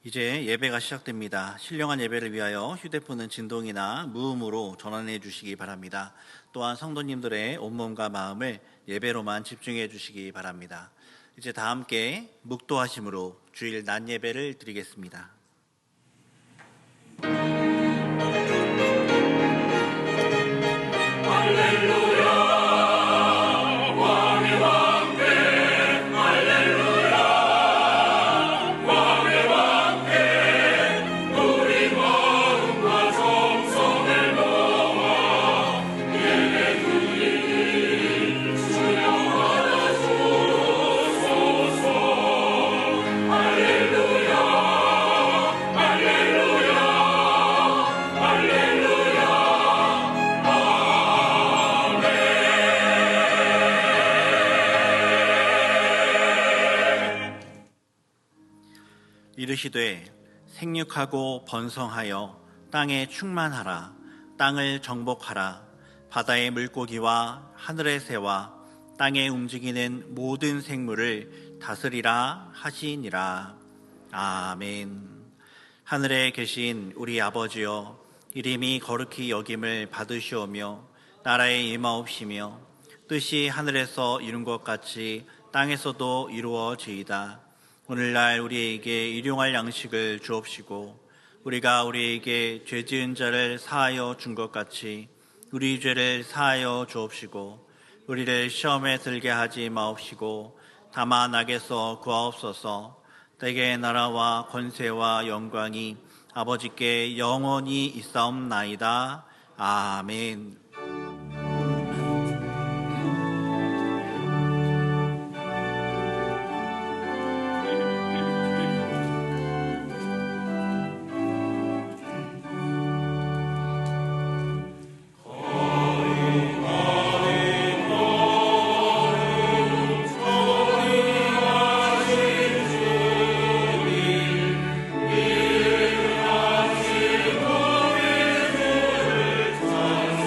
이제 예배가 시작됩니다. 신령한 예배를 위하여 휴대폰은 진동이나 무음으로 전환해 주시기 바랍니다. 또한 성도님들의 온몸과 마음을 예배로만 집중해 주시기 바랍니다. 이제 다 함께 묵도하심으로 주일 낮 예배를 드리겠습니다. 이르시되 생육하고 번성하여 땅에 충만하라. 땅을 정복하라. 바다의 물고기와 하늘의 새와 땅에 움직이는 모든 생물을 다스리라 하시니라. 아멘. 하늘에 계신 우리 아버지여, 이름이 거룩히 여김을 받으시오며 나라에 임하옵시며 뜻이 하늘에서 이룬 것 같이 땅에서도 이루어지이다. 오늘날 우리에게 일용할 양식을 주옵시고 우리가 우리에게 죄 지은 자를 사하여 준 것 같이 우리 죄를 사하여 주옵시고 우리를 시험에 들게 하지 마옵시고 다만 악에서 구하옵소서. 대개 나라와 권세와 영광이 아버지께 영원히 있사옵나이다. 아멘.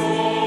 Oh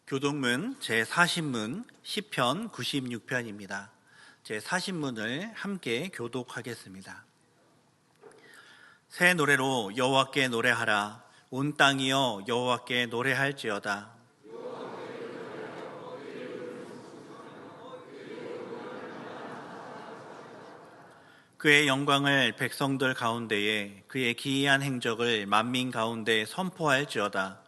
교동문 제40문 시편 96편입니다. 제40문을 함께 교독하겠습니다. 새 노래로 여호와께 노래하라. 온 땅이여 여호와께 노래할지어다. 그의 영광을 백성들 가운데에, 그의 기이한 행적을 만민 가운데 선포할지어다.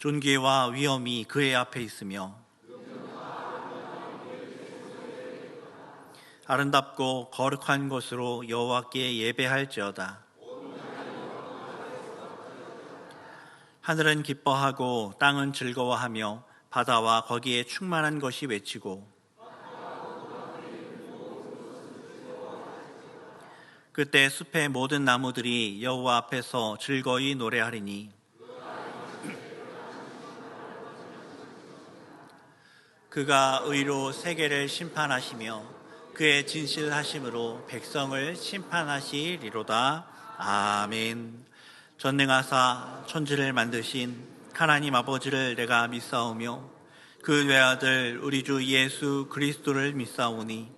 존귀와 위엄이 그의 앞에 있으며 아름답고 거룩한 곳으로 여호와께 예배할지어다. 하늘은 기뻐하고 땅은 즐거워하며 바다와 거기에 충만한 것이 외치고 그때 숲의 모든 나무들이 여호와 앞에서 즐거이 노래하리니 그가 의로 세계를 심판하시며 그의 진실하심으로 백성을 심판하시리로다. 아멘. 전능하사 천지를 만드신 하나님 아버지를 내가 믿사오며 그 외아들 우리 주 예수 그리스도를 믿사오니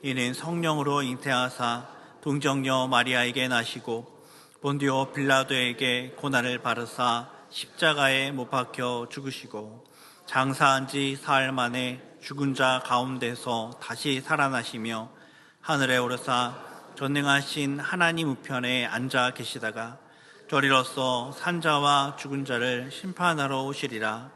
이는 성령으로 잉태하사 동정녀 마리아에게 나시고 본디오 빌라도에게 고난을 받으사 십자가에 못 박혀 죽으시고 장사한 지 사흘 만에 죽은 자 가운데서 다시 살아나시며 하늘에 오르사 전능하신 하나님 우편에 앉아 계시다가 저리로서 산자와 죽은 자를 심판하러 오시리라.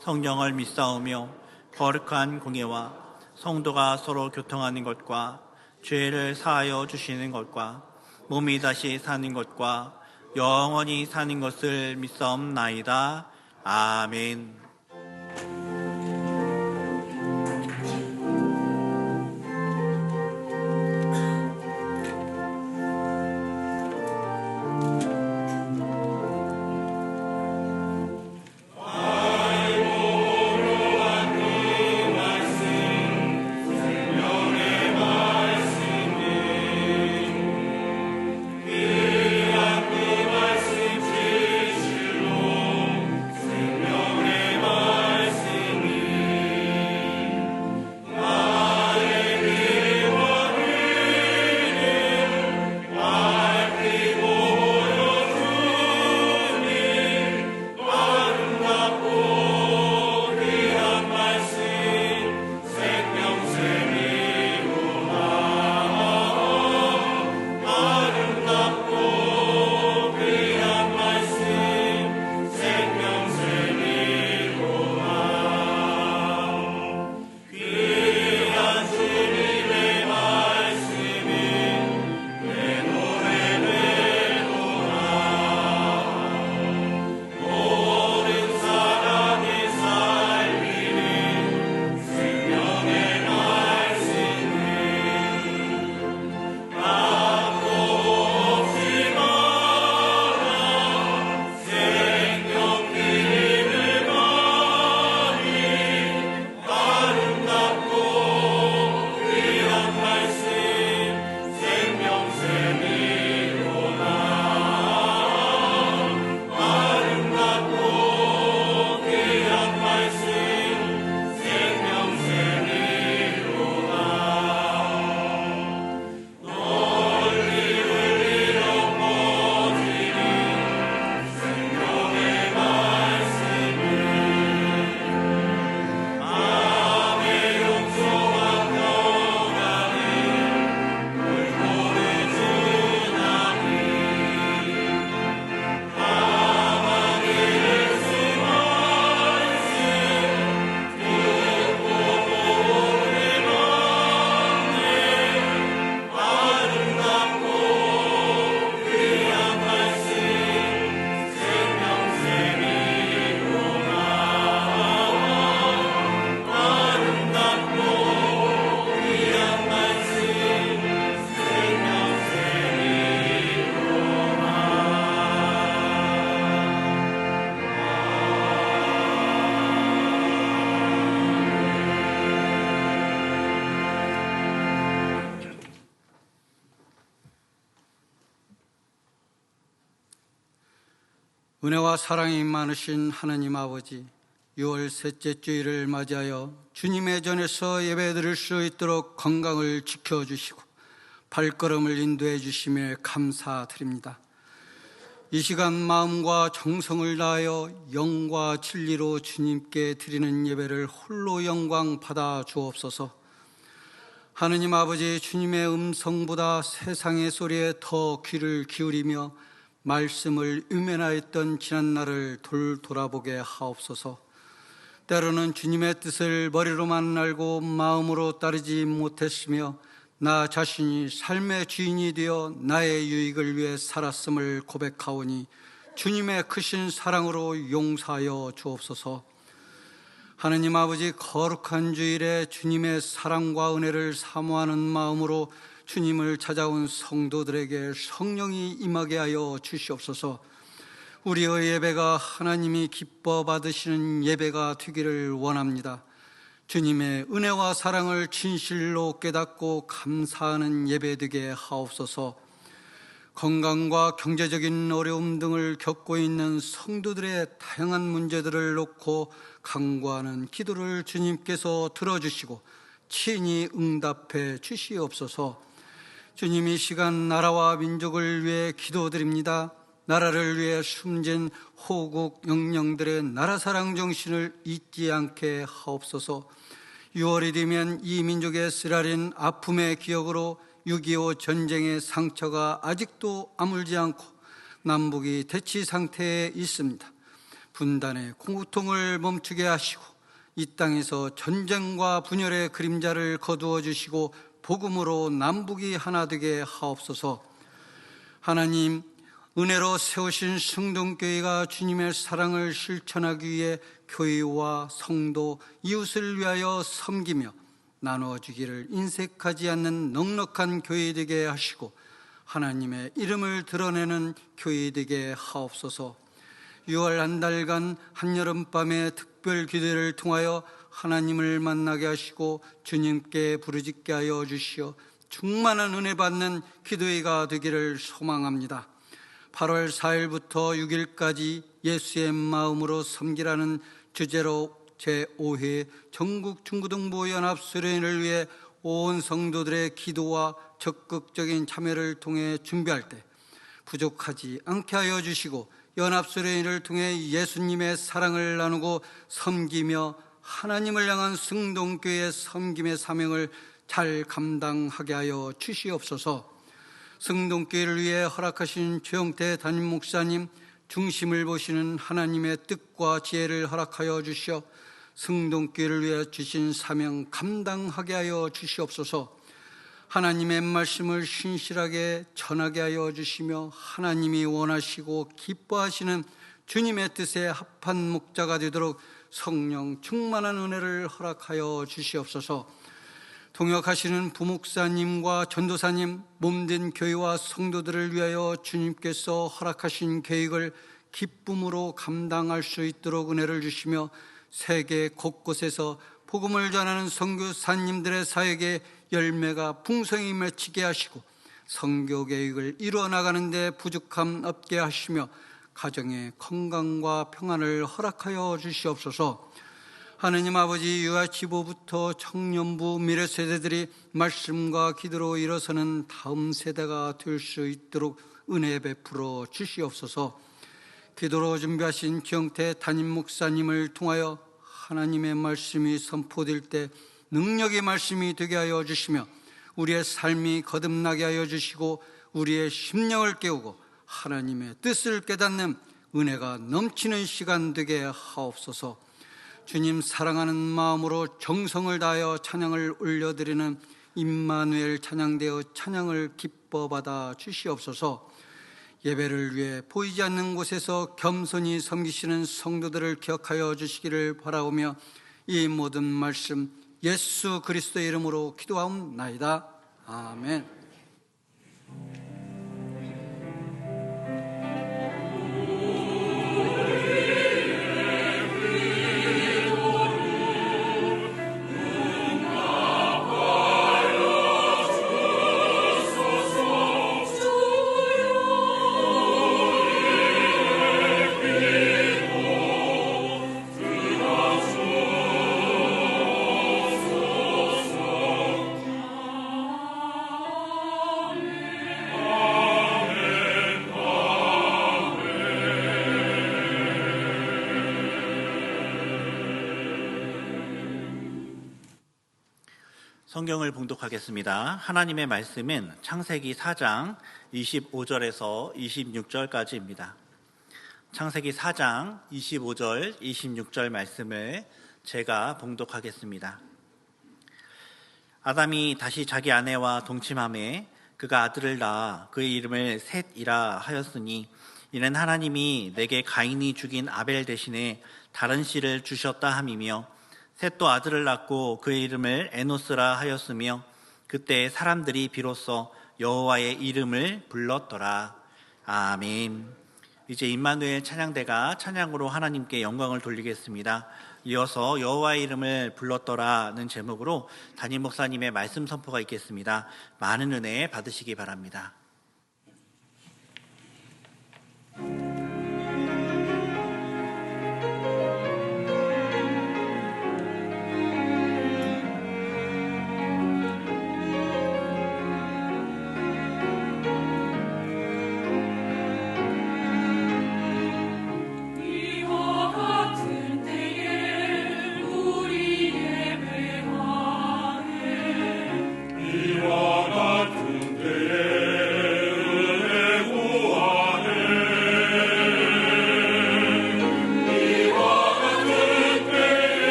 성령을 믿사오며 거룩한 공예와 성도가 서로 교통하는 것과 죄를 사하여 주시는 것과 몸이 다시 사는 것과 영원히 사는 것을 믿사옵나이다. 아멘. 은혜와 사랑이 많으신 하나님 아버지, 6월 셋째 주일을 맞이하여 주님의 전에서 예배드릴 수 있도록 건강을 지켜주시고 발걸음을 인도해 주심에 감사드립니다. 이 시간 마음과 정성을 다하여 영과 진리로 주님께 드리는 예배를 홀로 영광 받아 주옵소서. 하느님 아버지, 주님의 음성보다 세상의 소리에 더 귀를 기울이며 말씀을 음해하였던 지난날을 돌아보게 하옵소서. 때로는 주님의 뜻을 머리로만 알고 마음으로 따르지 못했으며 나 자신이 삶의 주인이 되어 나의 유익을 위해 살았음을 고백하오니 주님의 크신 사랑으로 용서하여 주옵소서. 하느님 아버지, 거룩한 주일에 주님의 사랑과 은혜를 사모하는 마음으로 주님을 찾아온 성도들에게 성령이 임하게 하여 주시옵소서. 우리의 예배가 하나님이 기뻐 받으시는 예배가 되기를 원합니다. 주님의 은혜와 사랑을 진실로 깨닫고 감사하는 예배되게 하옵소서. 건강과 경제적인 어려움 등을 겪고 있는 성도들의 다양한 문제들을 놓고 간구하는 기도를 주님께서 들어주시고 친히 응답해 주시옵소서. 주님, 이 시간 나라와 민족을 위해 기도드립니다. 나라를 위해 숨진 호국 영령들의 나라사랑 정신을 잊지 않게 하옵소서. 6월이 되면 이 민족의 쓰라린 아픔의 기억으로 6.25 전쟁의 상처가 아직도 아물지 않고 남북이 대치 상태에 있습니다. 분단의 고통을 멈추게 하시고 이 땅에서 전쟁과 분열의 그림자를 거두어 주시고 복음으로 남북이 하나 되게 하옵소서. 하나님, 은혜로 세우신 승동교회가 주님의 사랑을 실천하기 위해 교회와 성도, 이웃을 위하여 섬기며 나누어주기를 인색하지 않는 넉넉한 교회 되게 하시고 하나님의 이름을 드러내는 교회 되게 하옵소서. 6월 한 달간 한여름밤의 특별 기도를 통하여 하나님을 만나게 하시고 주님께 부르짖게 하여 주시어 충만한 은혜 받는 기도회가 되기를 소망합니다. 8월 4일부터 6일까지 예수의 마음으로 섬기라는 주제로 제5회 전국 중고등부 연합수련회를 위해 온 성도들의 기도와 적극적인 참여를 통해 준비할 때 부족하지 않게 하여 주시고 연합수련회를 통해 예수님의 사랑을 나누고 섬기며 하나님을 향한 승동교회의 섬김의 사명을 잘 감당하게 하여 주시옵소서. 승동교회를 위해 허락하신 최영태 담임 목사님, 중심을 보시는 하나님의 뜻과 지혜를 허락하여 주시어 승동교회를 위해 주신 사명 감당하게 하여 주시옵소서. 하나님의 말씀을 신실하게 전하게 하여 주시며 하나님이 원하시고 기뻐하시는 주님의 뜻에 합한 목자가 되도록 성령 충만한 은혜를 허락하여 주시옵소서. 동역하시는 부목사님과 전도사님, 몸된 교회와 성도들을 위하여 주님께서 허락하신 계획을 기쁨으로 감당할 수 있도록 은혜를 주시며 세계 곳곳에서 복음을 전하는 선교사님들의 사역에 열매가 풍성히 맺히게 하시고 선교 계획을 이루어 나가는 데 부족함 없게 하시며 가정의 건강과 평안을 허락하여 주시옵소서. 하느님 아버지, 유아치부부터 청년부 미래 세대들이 말씀과 기도로 일어서는 다음 세대가 될 수 있도록 은혜 베풀어 주시옵소서. 기도로 준비하신 기영태 담임 목사님을 통하여 하나님의 말씀이 선포될 때 능력의 말씀이 되게 하여 주시며 우리의 삶이 거듭나게 하여 주시고 우리의 심령을 깨우고 하나님의 뜻을 깨닫는 은혜가 넘치는 시간 되게 하옵소서. 주님 사랑하는 마음으로 정성을 다하여 찬양을 올려드리는 임마누엘 찬양되어 찬양을 기뻐 받아 주시옵소서. 예배를 위해 보이지 않는 곳에서 겸손히 섬기시는 성도들을 기억하여 주시기를 바라오며 이 모든 말씀 예수 그리스도의 이름으로 기도하옵나이다. 아멘. 성경을 봉독하겠습니다. 하나님의 말씀은 창세기 4장 25절에서 26절까지입니다. 창세기 4장 25절, 26절 말씀을 제가 봉독하겠습니다. 아담이 다시 자기 아내와 동침하매 그가 아들을 낳아 그의 이름을 셋이라 하였으니 이는 하나님이 내게 가인이 죽인 아벨 대신에 다른 씨를 주셨다 함이며, 셋도 아들을 낳고 그의 이름을 에노스라 하였으며 그때 사람들이 비로소 여호와의 이름을 불렀더라. 아멘. 이제 임마누엘 찬양대가 찬양으로 하나님께 영광을 돌리겠습니다. 이어서 여호와의 이름을 불렀더라는 제목으로 담임 목사님의 말씀 선포가 있겠습니다. 많은 은혜 받으시기 바랍니다.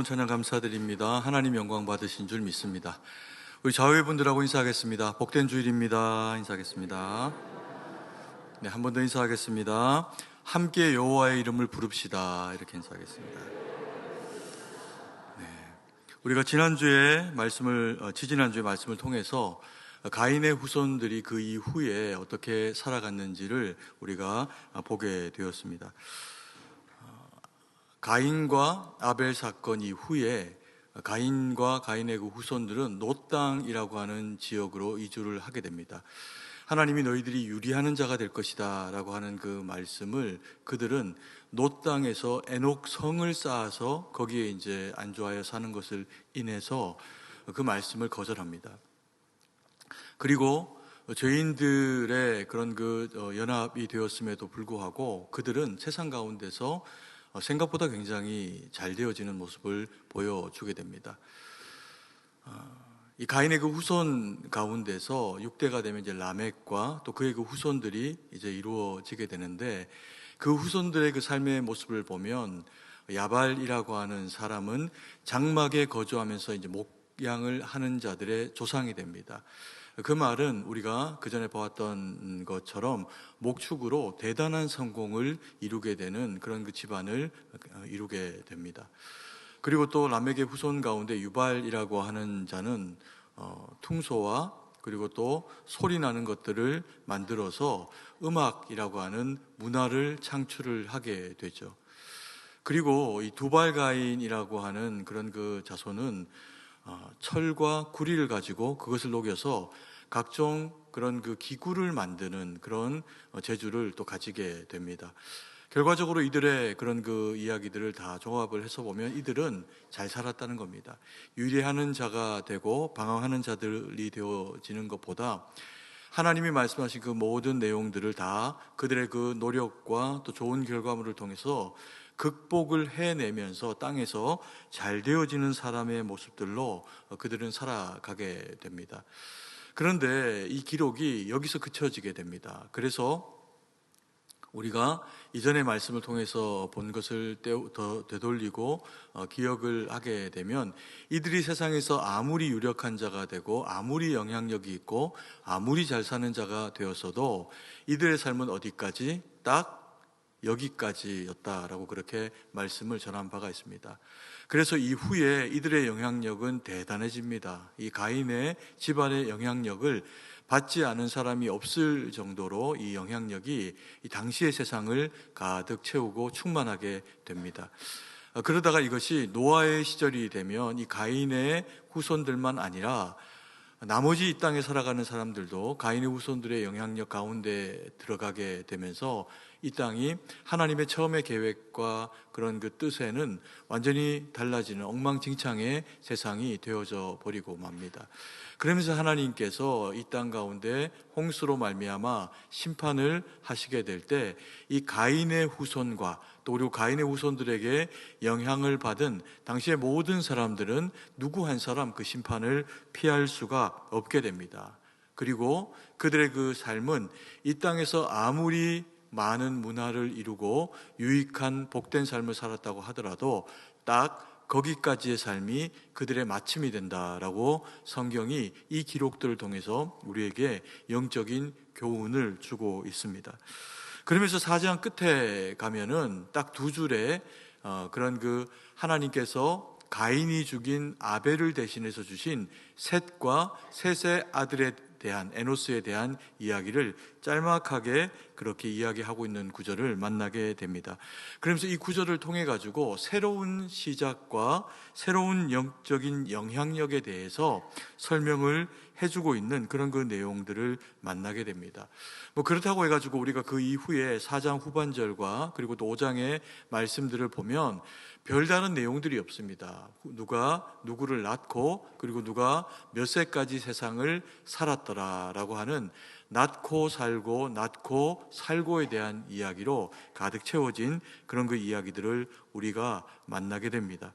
찬양 감사드립니다. 하나님 영광 받으신 줄 믿습니다. 우리 자회분들하고 인사하겠습니다. 복된 주일입니다. 인사하겠습니다. 네, 한 번 더 인사하겠습니다. 함께 여호와의 이름을 부릅시다. 이렇게 인사하겠습니다. 네, 우리가 지지난주에 말씀을 통해서 가인의 후손들이 그 이후에 어떻게 살아갔는지를 우리가 보게 되었습니다. 가인과 아벨 사건 이후에 가인과 가인의 그 후손들은 놋 땅이라고 하는 지역으로 이주를 하게 됩니다. 하나님이 너희들이 유리하는 자가 될 것이다 라고 하는 그 말씀을 그들은 놋 땅에서 에녹 성을 쌓아서 거기에 이제 안주하여 사는 것을 인해서 그 말씀을 거절합니다. 그리고 죄인들의 그런 연합이 되었음에도 불구하고 그들은 세상 가운데서 생각보다 굉장히 잘 되어지는 모습을 보여주게 됩니다. 이 가인의 그 후손 가운데서 6대가 되면 이제 라멕과 또 그의 그 후손들이 이제 이루어지게 되는데, 그 후손들의 그 삶의 모습을 보면 야발이라고 하는 사람은 장막에 거주하면서 이제 목양을 하는 자들의 조상이 됩니다. 그 말은 우리가 그 전에 보았던 것처럼 목축으로 대단한 성공을 이루게 되는 그런 그 집안을 이루게 됩니다. 그리고 또 라멕의 후손 가운데 유발이라고 하는 자는 퉁소와 그리고 또 소리 나는 것들을 만들어서 음악이라고 하는 문화를 창출을 하게 되죠. 그리고 이 두발가인이라고 하는 그런 그 자손은 철과 구리를 가지고 그것을 녹여서 각종 그런 그 기구를 만드는 그런 재주를 또 가지게 됩니다. 결과적으로 이들의 그런 그 이야기들을 다 종합을 해서 보면 이들은 잘 살았다는 겁니다. 유리하는 자가 되고 방황하는 자들이 되어지는 것보다 하나님이 말씀하신 그 모든 내용들을 다 그들의 그 노력과 또 좋은 결과물을 통해서 극복을 해내면서 땅에서 잘 되어지는 사람의 모습들로 그들은 살아가게 됩니다. 그런데 이 기록이 여기서 그쳐지게 됩니다. 그래서 우리가 이전의 말씀을 통해서 본 것을 더 되돌리고 기억을 하게 되면 이들이 세상에서 아무리 유력한 자가 되고 아무리 영향력이 있고 아무리 잘 사는 자가 되었어도 이들의 삶은 어디까지? 딱 여기까지였다라고 그렇게 말씀을 전한 바가 있습니다. 그래서 이후에 이들의 영향력은 대단해집니다. 이 가인의 집안의 영향력을 받지 않은 사람이 없을 정도로 이 영향력이 이 당시의 세상을 가득 채우고 충만하게 됩니다. 그러다가 이것이 노아의 시절이 되면 이 가인의 후손들만 아니라 나머지 이 땅에 살아가는 사람들도 가인의 후손들의 영향력 가운데 들어가게 되면서 이 땅이 하나님의 처음의 계획과 그런 그 뜻에는 완전히 달라지는 엉망진창의 세상이 되어져 버리고 맙니다. 그러면서 하나님께서 이 땅 가운데 홍수로 말미암아 심판을 하시게 될 때 이 가인의 후손과 또 그리고 가인의 후손들에게 영향을 받은 당시의 모든 사람들은 누구 한 사람 그 심판을 피할 수가 없게 됩니다. 그리고 그들의 그 삶은 이 땅에서 아무리 많은 문화를 이루고 유익한 복된 삶을 살았다고 하더라도 딱 거기까지의 삶이 그들의 마침이 된다라고 성경이 이 기록들을 통해서 우리에게 영적인 교훈을 주고 있습니다. 그러면서 4장 끝에 가면은 딱 두 줄에 그런 그 하나님께서 가인이 죽인 아벨을 대신해서 주신 셋과 셋의 아들에 대한 에노스에 대한 이야기를 짤막하게 그렇게 이야기하고 있는 구절을 만나게 됩니다. 그러면서 이 구절을 통해 가지고 새로운 시작과 새로운 영적인 영향력에 대해서 설명을 해주고 있는 그런 그 내용들을 만나게 됩니다. 뭐 그렇다고 해가지고 우리가 그 이후에 4장 후반절과 그리고 또 5장의 말씀들을 보면 별다른 내용들이 없습니다. 누가 누구를 낳고 그리고 누가 몇 세까지 세상을 살았더라라고 하는 낳고 살고에 대한 이야기로 가득 채워진 그런 그 이야기들을 우리가 만나게 됩니다.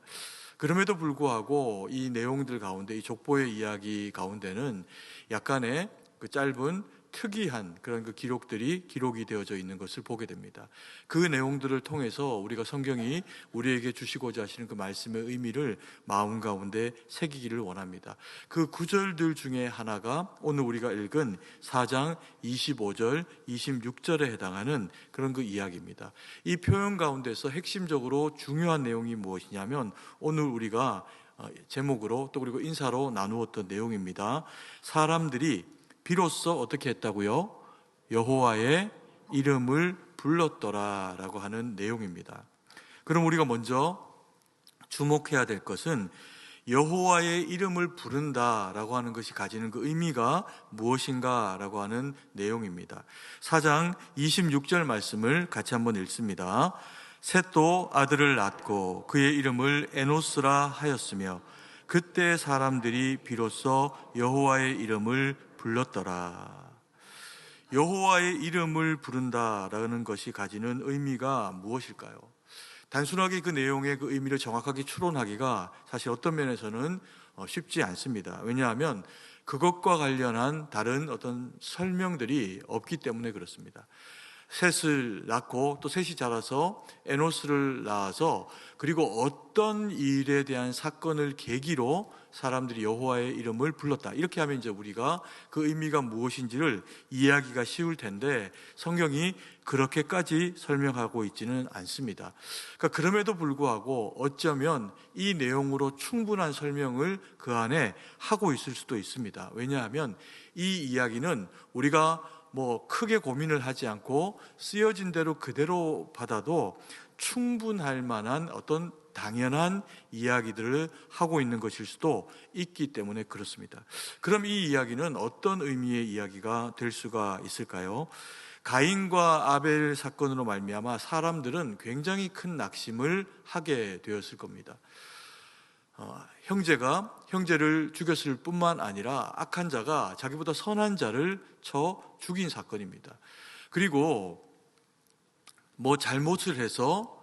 그럼에도 불구하고 이 내용들 가운데 이 족보의 이야기 가운데는 약간의 그 짧은 특이한 그런 그 기록이 되어져 있는 것을 보게 됩니다. 그 내용들을 통해서 우리가 성경이 우리에게 주시고자 하시는 그 말씀의 의미를 마음 가운데 새기기를 원합니다. 그 구절들 중에 하나가 오늘 우리가 읽은 4장 25절, 26절에 해당하는 그런 그 이야기입니다. 이 표현 가운데서 핵심적으로 중요한 내용이 무엇이냐면 오늘 우리가 제목으로 또 그리고 인사로 나누었던 내용입니다. 사람들이 비로소 어떻게 했다고요? 여호와의 이름을 불렀더라라고 하는 내용입니다. 그럼 우리가 먼저 주목해야 될 것은 여호와의 이름을 부른다라고 하는 것이 가지는 그 의미가 무엇인가라고 하는 내용입니다. 4장 26절 말씀을 같이 한번 읽습니다. 셋도 아들을 낳고 그의 이름을 에노스라 하였으며 그때 사람들이 비로소 여호와의 이름을 불렀더라. 여호와의 이름을 부른다라는 것이 가지는 의미가 무엇일까요? 단순하게 그 내용의 그 의미를 정확하게 추론하기가 사실 어떤 면에서는 쉽지 않습니다. 왜냐하면 그것과 관련한 다른 어떤 설명들이 없기 때문에 그렇습니다. 셋을 낳고 또 셋이 자라서 에노스를 낳아서, 그리고 어떤 일에 대한 사건을 계기로 사람들이 여호와의 이름을 불렀다. 이렇게 하면 이제 우리가 그 의미가 무엇인지를 이해하기가 쉬울 텐데 성경이 그렇게까지 설명하고 있지는 않습니다. 그러니까 그럼에도 불구하고 어쩌면 이 내용으로 충분한 설명을 그 안에 하고 있을 수도 있습니다. 왜냐하면 이 이야기는 우리가 크게 고민을 하지 않고 쓰여진 대로 그대로 받아도 충분할 만한 어떤 당연한 이야기들을 하고 있는 것일 수도 있기 때문에 그렇습니다. 그럼 이 이야기는 어떤 의미의 이야기가 될 수가 있을까요? 가인과 아벨 사건으로 말미암아 사람들은 굉장히 큰 낙심을 하게 되었을 겁니다. 형제가 형제를 죽였을 뿐만 아니라 악한 자가 자기보다 선한 자를 쳐 죽인 사건입니다. 그리고 잘못을 해서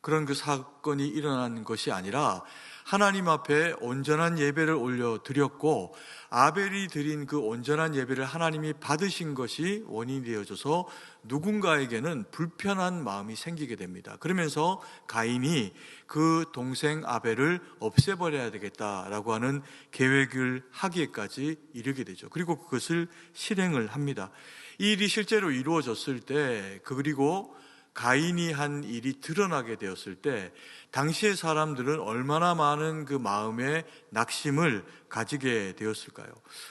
그런 그 사건이 일어난 것이 아니라 하나님 앞에 온전한 예배를 올려드렸고 아벨이 드린 그 온전한 예배를 하나님이 받으신 것이 원인이 되어져서 누군가에게는 불편한 마음이 생기게 됩니다. 그러면서 가인이 그 동생 아벨을 없애버려야 되겠다라고 하는 계획을 하기에까지 이르게 되죠. 그리고 그것을 실행을 합니다. 이 일이 실제로 이루어졌을 때, 그리고 가인이 한 일이 드러나게 되었을 때 당시의 사람들은 얼마나 많은 그 마음의 낙심을 가지게 되었을까요?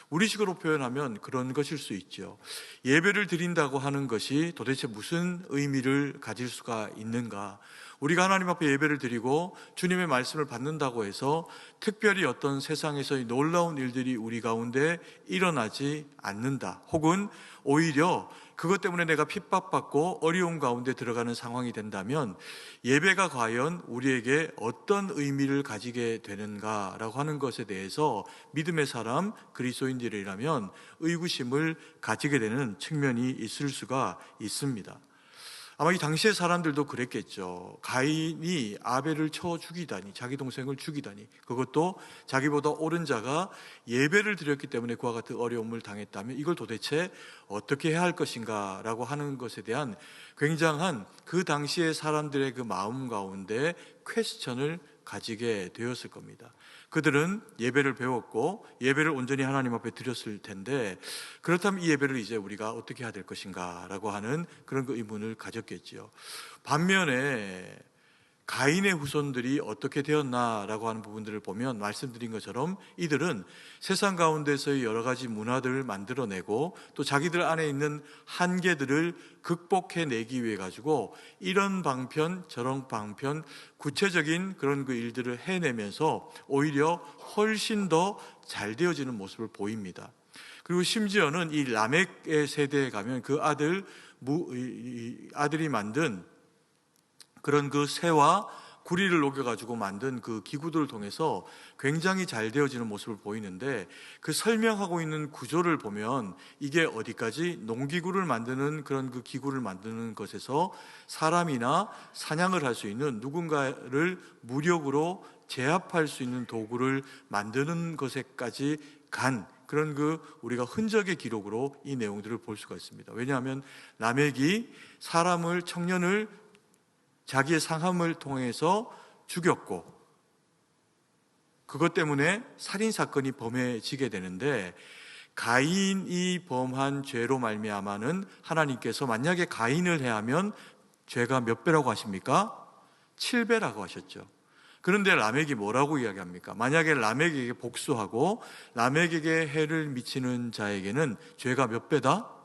우리식으로 표현하면 그런 것일 수 있죠. 예배를 드린다고 하는 것이 도대체 무슨 의미를 가질 수가 있는가? 우리가 하나님 앞에 예배를 드리고 주님의 말씀을 받는다고 해서 특별히 어떤 세상에서의 놀라운 일들이 우리 가운데 일어나지 않는다. 혹은 오히려 그것 때문에 내가 핍박받고 어려운 가운데 들어가는 상황이 된다면 예배가 과연 우리에게 어떤 의미를 가지게 되는가라고 하는 것에 대해서 믿음의 사람, 그리스도인들이라면 의구심을 가지게 되는 측면이 있을 수가 있습니다. 아마 이 당시의 사람들도 그랬겠죠. 가인이 아벨을 쳐 죽이다니, 자기 동생을 죽이다니, 그것도 자기보다 옳은 자가 예배를 드렸기 때문에 그와 같은 어려움을 당했다면 이걸 도대체 어떻게 해야 할 것인가 라고 하는 것에 대한 굉장한 그 당시의 사람들의 그 마음 가운데 퀘스천을 가지게 되었을 겁니다. 그들은 예배를 배웠고 예배를 온전히 하나님 앞에 드렸을 텐데, 그렇다면 이 예배를 이제 우리가 어떻게 해야 될 것인가 라고 하는 그런 그 의문을 가졌겠지요. 반면에 가인의 후손들이 어떻게 되었나라고 하는 부분들을 보면 말씀드린 것처럼 이들은 세상 가운데서의 여러 가지 문화들을 만들어내고 또 자기들 안에 있는 한계들을 극복해내기 위해 가지고 이런 방편 저런 방편 구체적인 그런 그 일들을 해내면서 오히려 훨씬 더 잘 되어지는 모습을 보입니다. 그리고 심지어는 이 라멕의 세대에 가면 그 아들이 만든 그런 그 새와 구리를 녹여가지고 만든 그 기구들을 통해서 굉장히 잘 되어지는 모습을 보이는데, 그 설명하고 있는 구조를 보면 이게 어디까지 농기구를 만드는 그런 그 기구를 만드는 것에서 사람이나 사냥을 할 수 있는 누군가를 무력으로 제압할 수 있는 도구를 만드는 것에까지 간 그런 그 우리가 흔적의 기록으로 이 내용들을 볼 수가 있습니다. 왜냐하면 라멕이 청년을 자기의 상함을 통해서 죽였고 그것 때문에 살인사건이 범해지게 되는데, 가인이 범한 죄로 말미암아는 하나님께서 만약에 가인을 해하면 죄가 몇 배라고 하십니까? 7배라고 하셨죠. 그런데 라멕이 뭐라고 이야기합니까? 만약에 라멕에게 복수하고 라멕에게 해를 미치는 자에게는 죄가 몇 배다?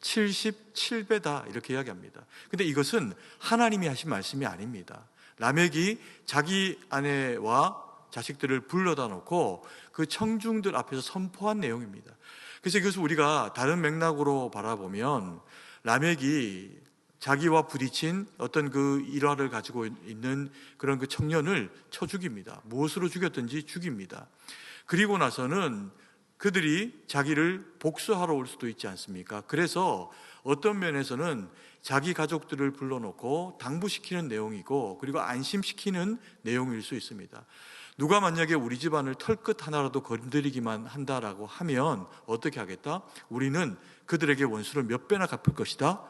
77배다 이렇게 이야기합니다. 근데 이것은 하나님이 하신 말씀이 아닙니다. 라멕이 자기 아내와 자식들을 불러다 놓고 그 청중들 앞에서 선포한 내용입니다. 그래서 이것을 우리가 다른 맥락으로 바라보면 라멕이 자기와 부딪힌 어떤 그 일화를 가지고 있는 그런 그 청년을 쳐 죽입니다. 무엇으로 죽였든지 죽입니다. 그리고 나서는 그들이 자기를 복수하러 올 수도 있지 않습니까? 그래서 어떤 면에서는 자기 가족들을 불러놓고 당부시키는 내용이고 그리고 안심시키는 내용일 수 있습니다. 누가 만약에 우리 집안을 털끝 하나라도 건드리기만 한다라고 하면 어떻게 하겠다? 우리는 그들에게 원수를 몇 배나 갚을 것이다?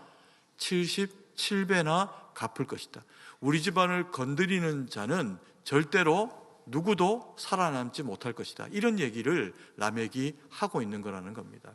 77배나 갚을 것이다. 우리 집안을 건드리는 자는 절대로 누구도 살아남지 못할 것이다. 이런 얘기를 라멕이 하고 있는 거라는 겁니다.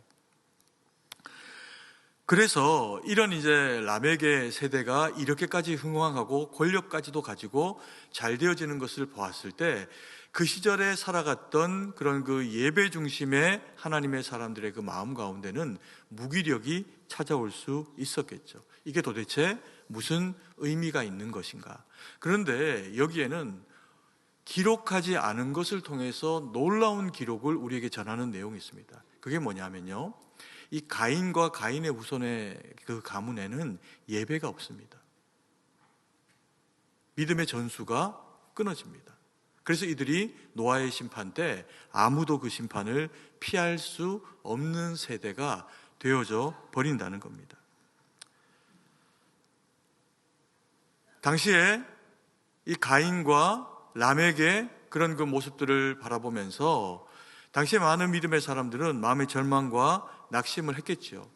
그래서 이런 이제 라멕의 세대가 이렇게까지 흥왕하고 권력까지도 가지고 잘 되어지는 것을 보았을 때 그 시절에 살아갔던 그런 그 예배 중심의 하나님의 사람들의 그 마음 가운데는 무기력이 찾아올 수 있었겠죠. 이게 도대체 무슨 의미가 있는 것인가? 그런데 여기에는 기록하지 않은 것을 통해서 놀라운 기록을 우리에게 전하는 내용이 있습니다. 그게 뭐냐면요, 이 가인과 가인의 후손의 그 가문에는 예배가 없습니다. 믿음의 전수가 끊어집니다. 그래서 이들이 노아의 심판 때 아무도 그 심판을 피할 수 없는 세대가 되어져 버린다는 겁니다. 당시에 이 가인과 라멕의 그런 그 모습들을 바라보면서 당시에 많은 믿음의 사람들은 마음의 절망과 낙심을 했겠지요.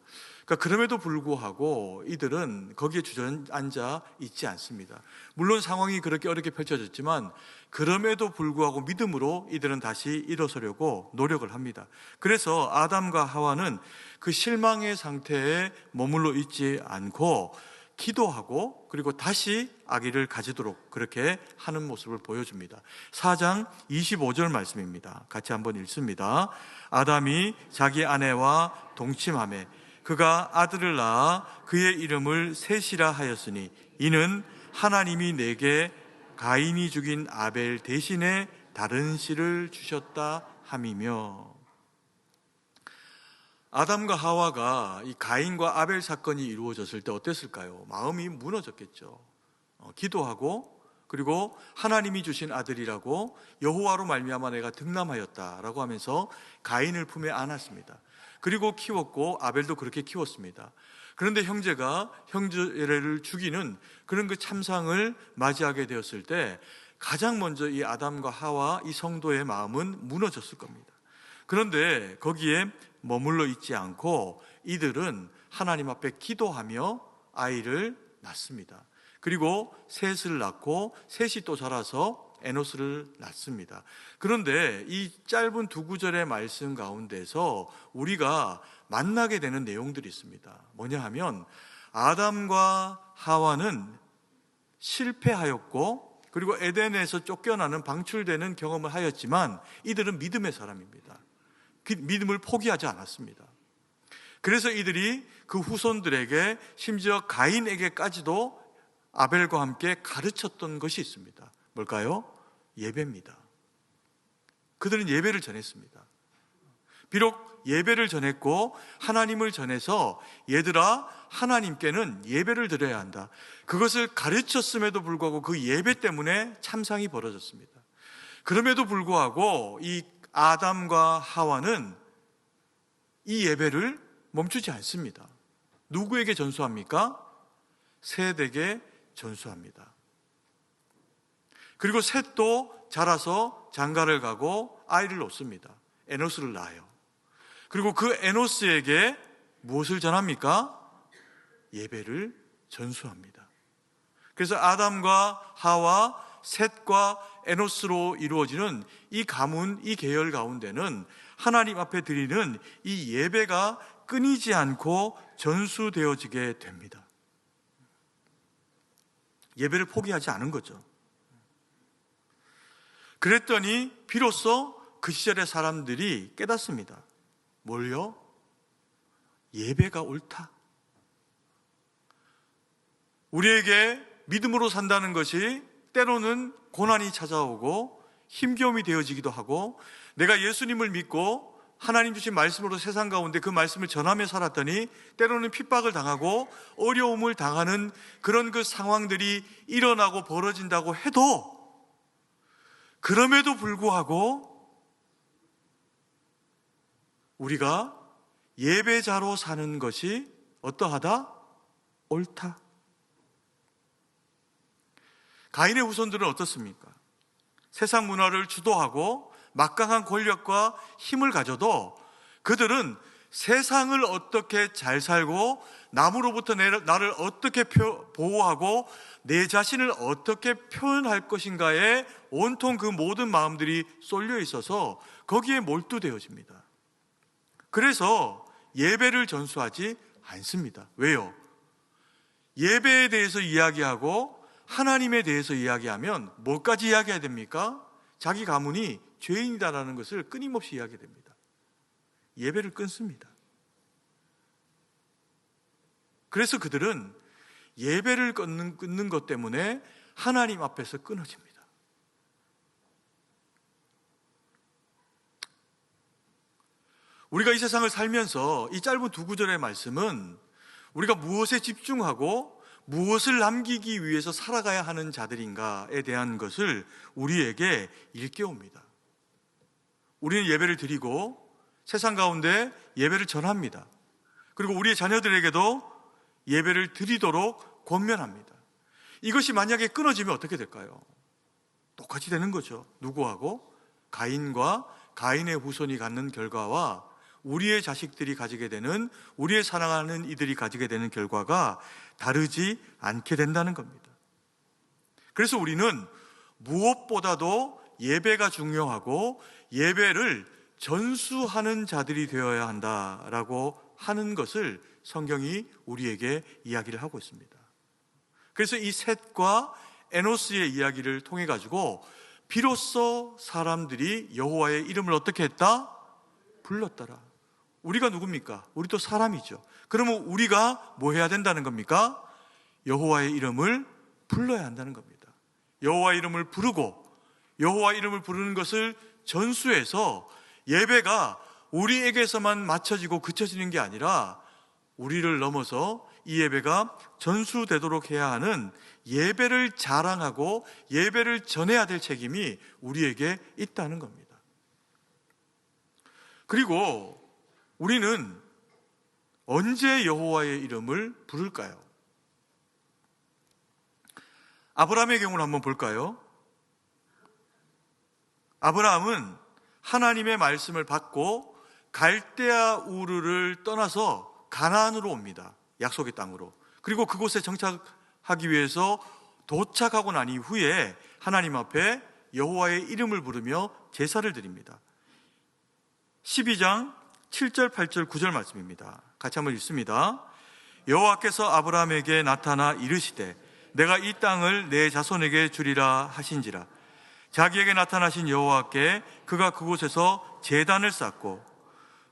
그러니까 그럼에도 불구하고 이들은 거기에 주저앉아 있지 않습니다. 물론 상황이 그렇게 어렵게 펼쳐졌지만 그럼에도 불구하고 믿음으로 이들은 다시 일어서려고 노력을 합니다. 그래서 아담과 하와는 그 실망의 상태에 머물러 있지 않고 기도하고 그리고 다시 아기를 가지도록 그렇게 하는 모습을 보여줍니다. 4장 25절 말씀입니다. 같이 한번 읽습니다. 아담이 자기 아내와 동침하매 그가 아들을 낳아 그의 이름을 셋이라 하였으니 이는 하나님이 내게 가인이 죽인 아벨 대신에 다른 씨를 주셨다 함이며. 아담과 하와가 이 가인과 아벨 사건이 이루어졌을 때 어땠을까요? 마음이 무너졌겠죠. 기도하고 그리고 하나님이 주신 아들이라고 여호와로 말미암아 내가 득남하였다라고 하면서 가인을 품에 안았습니다. 그리고 키웠고 아벨도 그렇게 키웠습니다. 그런데 형제가 형제를 죽이는 그런 그 참상을 맞이하게 되었을 때 가장 먼저 이 아담과 하와 이 성도의 마음은 무너졌을 겁니다. 그런데 거기에 머물러 있지 않고 이들은 하나님 앞에 기도하며 아이를 낳습니다. 그리고 셋을 낳고 셋이 또 자라서 에노스를 낳습니다. 그런데 이 짧은 두 구절의 말씀 가운데서 우리가 만나게 되는 내용들이 있습니다. 뭐냐 하면 아담과 하와는 실패하였고 그리고 에덴에서 쫓겨나는 방출되는 경험을 하였지만 이들은 믿음의 사람입니다. 그 믿음을 포기하지 않았습니다. 그래서 이들이 그 후손들에게 심지어 가인에게까지도 아벨과 함께 가르쳤던 것이 있습니다. 뭘까요? 예배입니다. 그들은 예배를 전했습니다. 비록 예배를 전했고 하나님을 전해서 얘들아 하나님께는 예배를 드려야 한다. 그것을 가르쳤음에도 불구하고 그 예배 때문에 참상이 벌어졌습니다. 그럼에도 불구하고 이 아담과 하와는 이 예배를 멈추지 않습니다. 누구에게 전수합니까? 셋에게 전수합니다. 그리고 셋도 자라서 장가를 가고 아이를 놓습니다. 에노스를 낳아요. 그리고 그 에노스에게 무엇을 전합니까? 예배를 전수합니다. 그래서 아담과 하와, 셋과 에노스로 이루어지는 이 가문, 이 계열 가운데는 하나님 앞에 드리는 이 예배가 끊이지 않고 전수되어지게 됩니다. 예배를 포기하지 않은 거죠. 그랬더니 비로소 그 시절의 사람들이 깨닫습니다. 뭘요? 예배가 옳다. 우리에게 믿음으로 산다는 것이 때로는 고난이 찾아오고 힘겨움이 되어지기도 하고 내가 예수님을 믿고 하나님 주신 말씀으로 세상 가운데 그 말씀을 전하며 살았더니 때로는 핍박을 당하고 어려움을 당하는 그런 그 상황들이 일어나고 벌어진다고 해도 그럼에도 불구하고 우리가 예배자로 사는 것이 어떠하다? 옳다. 가인의 후손들은 어떻습니까? 세상 문화를 주도하고 막강한 권력과 힘을 가져도 그들은 세상을 어떻게 잘 살고 남으로부터 나를 어떻게 보호하고 내 자신을 어떻게 표현할 것인가에 온통 그 모든 마음들이 쏠려 있어서 거기에 몰두되어집니다. 그래서 예배를 전수하지 않습니다. 왜요? 예배에 대해서 이야기하고 하나님에 대해서 이야기하면 뭐까지 이야기해야 됩니까? 자기 가문이 죄인이다라는 것을 끊임없이 이야기됩니다. 예배를 끊습니다. 그래서 그들은 예배를 끊는 것 때문에 하나님 앞에서 끊어집니다. 우리가 이 세상을 살면서 이 짧은 두 구절의 말씀은 우리가 무엇에 집중하고 무엇을 남기기 위해서 살아가야 하는 자들인가에 대한 것을 우리에게 일깨웁니다. 우리는 예배를 드리고 세상 가운데 예배를 전합니다. 그리고 우리의 자녀들에게도 예배를 드리도록 권면합니다. 이것이 만약에 끊어지면 어떻게 될까요? 똑같이 되는 거죠. 누구하고? 가인과 가인의 후손이 갖는 결과와 우리의 자식들이 가지게 되는, 우리의 사랑하는 이들이 가지게 되는 결과가 다르지 않게 된다는 겁니다. 그래서 우리는 무엇보다도 예배가 중요하고 예배를 전수하는 자들이 되어야 한다라고 하는 것을 성경이 우리에게 이야기를 하고 있습니다. 그래서 이 셋과 에노스의 이야기를 통해 가지고 비로소 사람들이 여호와의 이름을 어떻게 했다? 불렀더라. 우리가 누굽니까? 우리도 사람이죠. 그러면 우리가 뭐 해야 된다는 겁니까? 여호와의 이름을 불러야 한다는 겁니다. 여호와의 이름을 부르고 여호와의 이름을 부르는 것을 전수해서 예배가 우리에게서만 맞춰지고 그쳐지는 게 아니라 우리를 넘어서 이 예배가 전수되도록 해야 하는 예배를 자랑하고 예배를 전해야 될 책임이 우리에게 있다는 겁니다. 그리고 우리는 언제 여호와의 이름을 부를까요? 아브라함의 경우를 한번 볼까요? 아브라함은 하나님의 말씀을 받고 갈대아 우르를 떠나서 가나안으로 옵니다. 약속의 땅으로. 그리고 그곳에 정착하기 위해서 도착하고 난 이후에 하나님 앞에 여호와의 이름을 부르며 제사를 드립니다. 12장 7절, 8절, 9절 말씀입니다. 같이 한번 읽습니다. 여호와께서 아브라함에게 나타나 이르시되 내가 이 땅을 내 자손에게 주리라 하신지라. 자기에게 나타나신 여호와께 그가 그곳에서 제단을 쌓고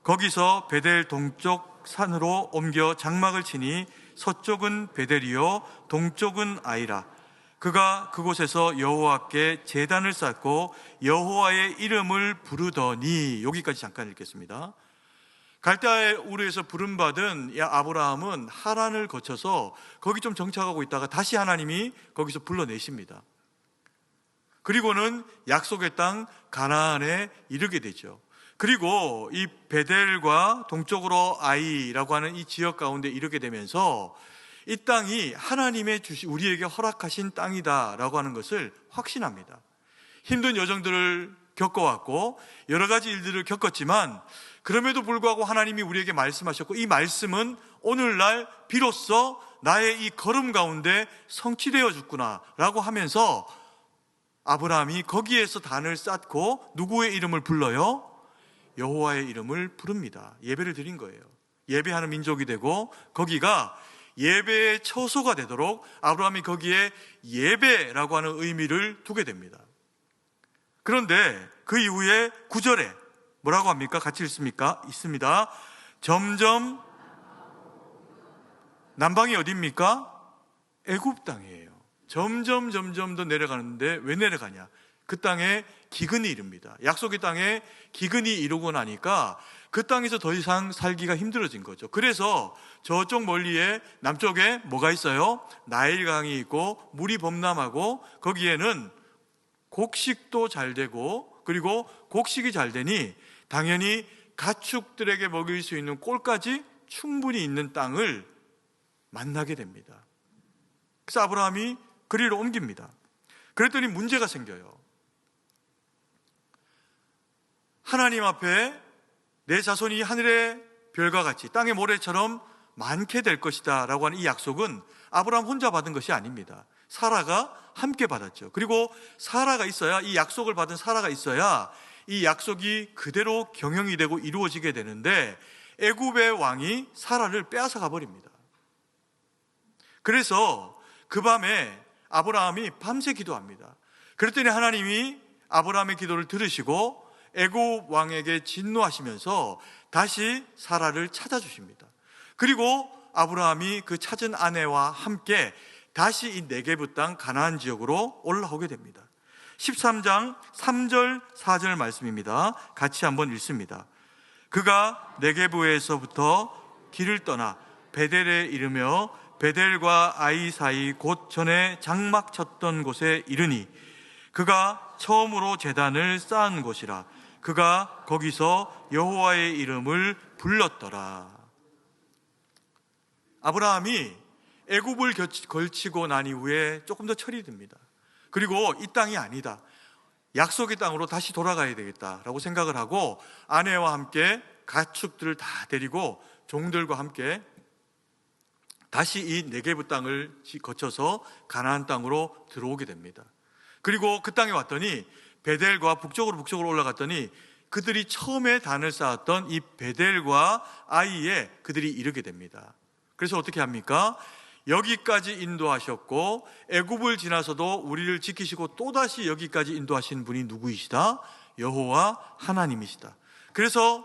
거기서 베델 동쪽 산으로 옮겨 장막을 치니 서쪽은 베델이요 동쪽은 아이라. 그가 그곳에서 여호와께 제단을 쌓고 여호와의 이름을 부르더니. 여기까지 잠깐 읽겠습니다. 갈대아 우르에서 부름받은 아브라함은 하란을 거쳐서 거기 좀 정착하고 있다가 다시 하나님이 거기서 불러내십니다. 그리고는 약속의 땅 가나안에 이르게 되죠. 그리고 이 베델과 동쪽으로 아이라고 하는 이 지역 가운데 이르게 되면서 이 땅이 하나님의 우리에게 허락하신 땅이다라고 하는 것을 확신합니다. 힘든 여정들을 겪어왔고 여러 가지 일들을 겪었지만 그럼에도 불구하고 하나님이 우리에게 말씀하셨고 이 말씀은 오늘날 비로소 나의 이 걸음 가운데 성취되어 죽구나라고 하면서 아브라함이 거기에서 단을 쌓고 누구의 이름을 불러요? 여호와의 이름을 부릅니다. 예배를 드린 거예요. 예배하는 민족이 되고 거기가 예배의 처소가 되도록 아브라함이 거기에 예배라고 하는 의미를 두게 됩니다. 그런데 그 이후에 9절에 뭐라고 합니까? 같이 읽습니까? 있습니다. 점점 남방이 어디입니까? 애굽 땅이에요. 점점 더 내려가는데 왜 내려가냐? 그 땅에 기근이 이릅니다. 약속의 땅에 기근이 이르고 나니까 그 땅에서 더 이상 살기가 힘들어진 거죠. 그래서 저쪽 멀리에 남쪽에 뭐가 있어요? 나일강이 있고 물이 범람하고 거기에는 곡식도 잘 되고 그리고 곡식이 잘 되니 당연히 가축들에게 먹일 수 있는 꼴까지 충분히 있는 땅을 만나게 됩니다. 그래서 아브라함이 그리로 옮깁니다. 그랬더니 문제가 생겨요. 하나님 앞에 내 자손이 하늘의 별과 같이 땅의 모래처럼 많게 될 것이다 라고 하는 이 약속은 아브라함 혼자 받은 것이 아닙니다. 사라가 함께 받았죠. 그리고 사라가 있어야, 이 약속을 받은 사라가 있어야 이 약속이 그대로 경영이 되고 이루어지게 되는데, 애굽의 왕이 사라를 빼앗아 가버립니다. 그래서 그 밤에 아브라함이 밤새 기도합니다. 그랬더니 하나님이 아브라함의 기도를 들으시고 애굽 왕에게 진노하시면서 다시 사라를 찾아주십니다. 그리고 아브라함이 그 찾은 아내와 함께 다시 이 네게브 땅 가나안 지역으로 올라오게 됩니다. 13장 3절 4절 말씀입니다. 같이 한번 읽습니다. 그가 네게브에서부터 길을 떠나 베델에 이르며 베델과 아이 사이 곧 전에 장막 쳤던 곳에 이르니 그가 처음으로 제단을 쌓은 곳이라. 그가 거기서 여호와의 이름을 불렀더라. 아브라함이 애굽을 걸치고 난 이후에 조금 더 철이 듭니다. 그리고 이 땅이 아니다, 약속의 땅으로 다시 돌아가야 되겠다라고 생각을 하고 아내와 함께 가축들을 다 데리고 종들과 함께 다시 이 네게브 땅을 거쳐서 가나안 땅으로 들어오게 됩니다. 그리고 그 땅에 왔더니 베델과 북쪽으로 올라갔더니 그들이 처음에 단을 쌓았던 이 베델과 아이에 그들이 이르게 됩니다. 그래서 어떻게 합니까? 여기까지 인도하셨고 애굽을 지나서도 우리를 지키시고 또다시 여기까지 인도하신 분이 누구이시다? 여호와 하나님이시다. 그래서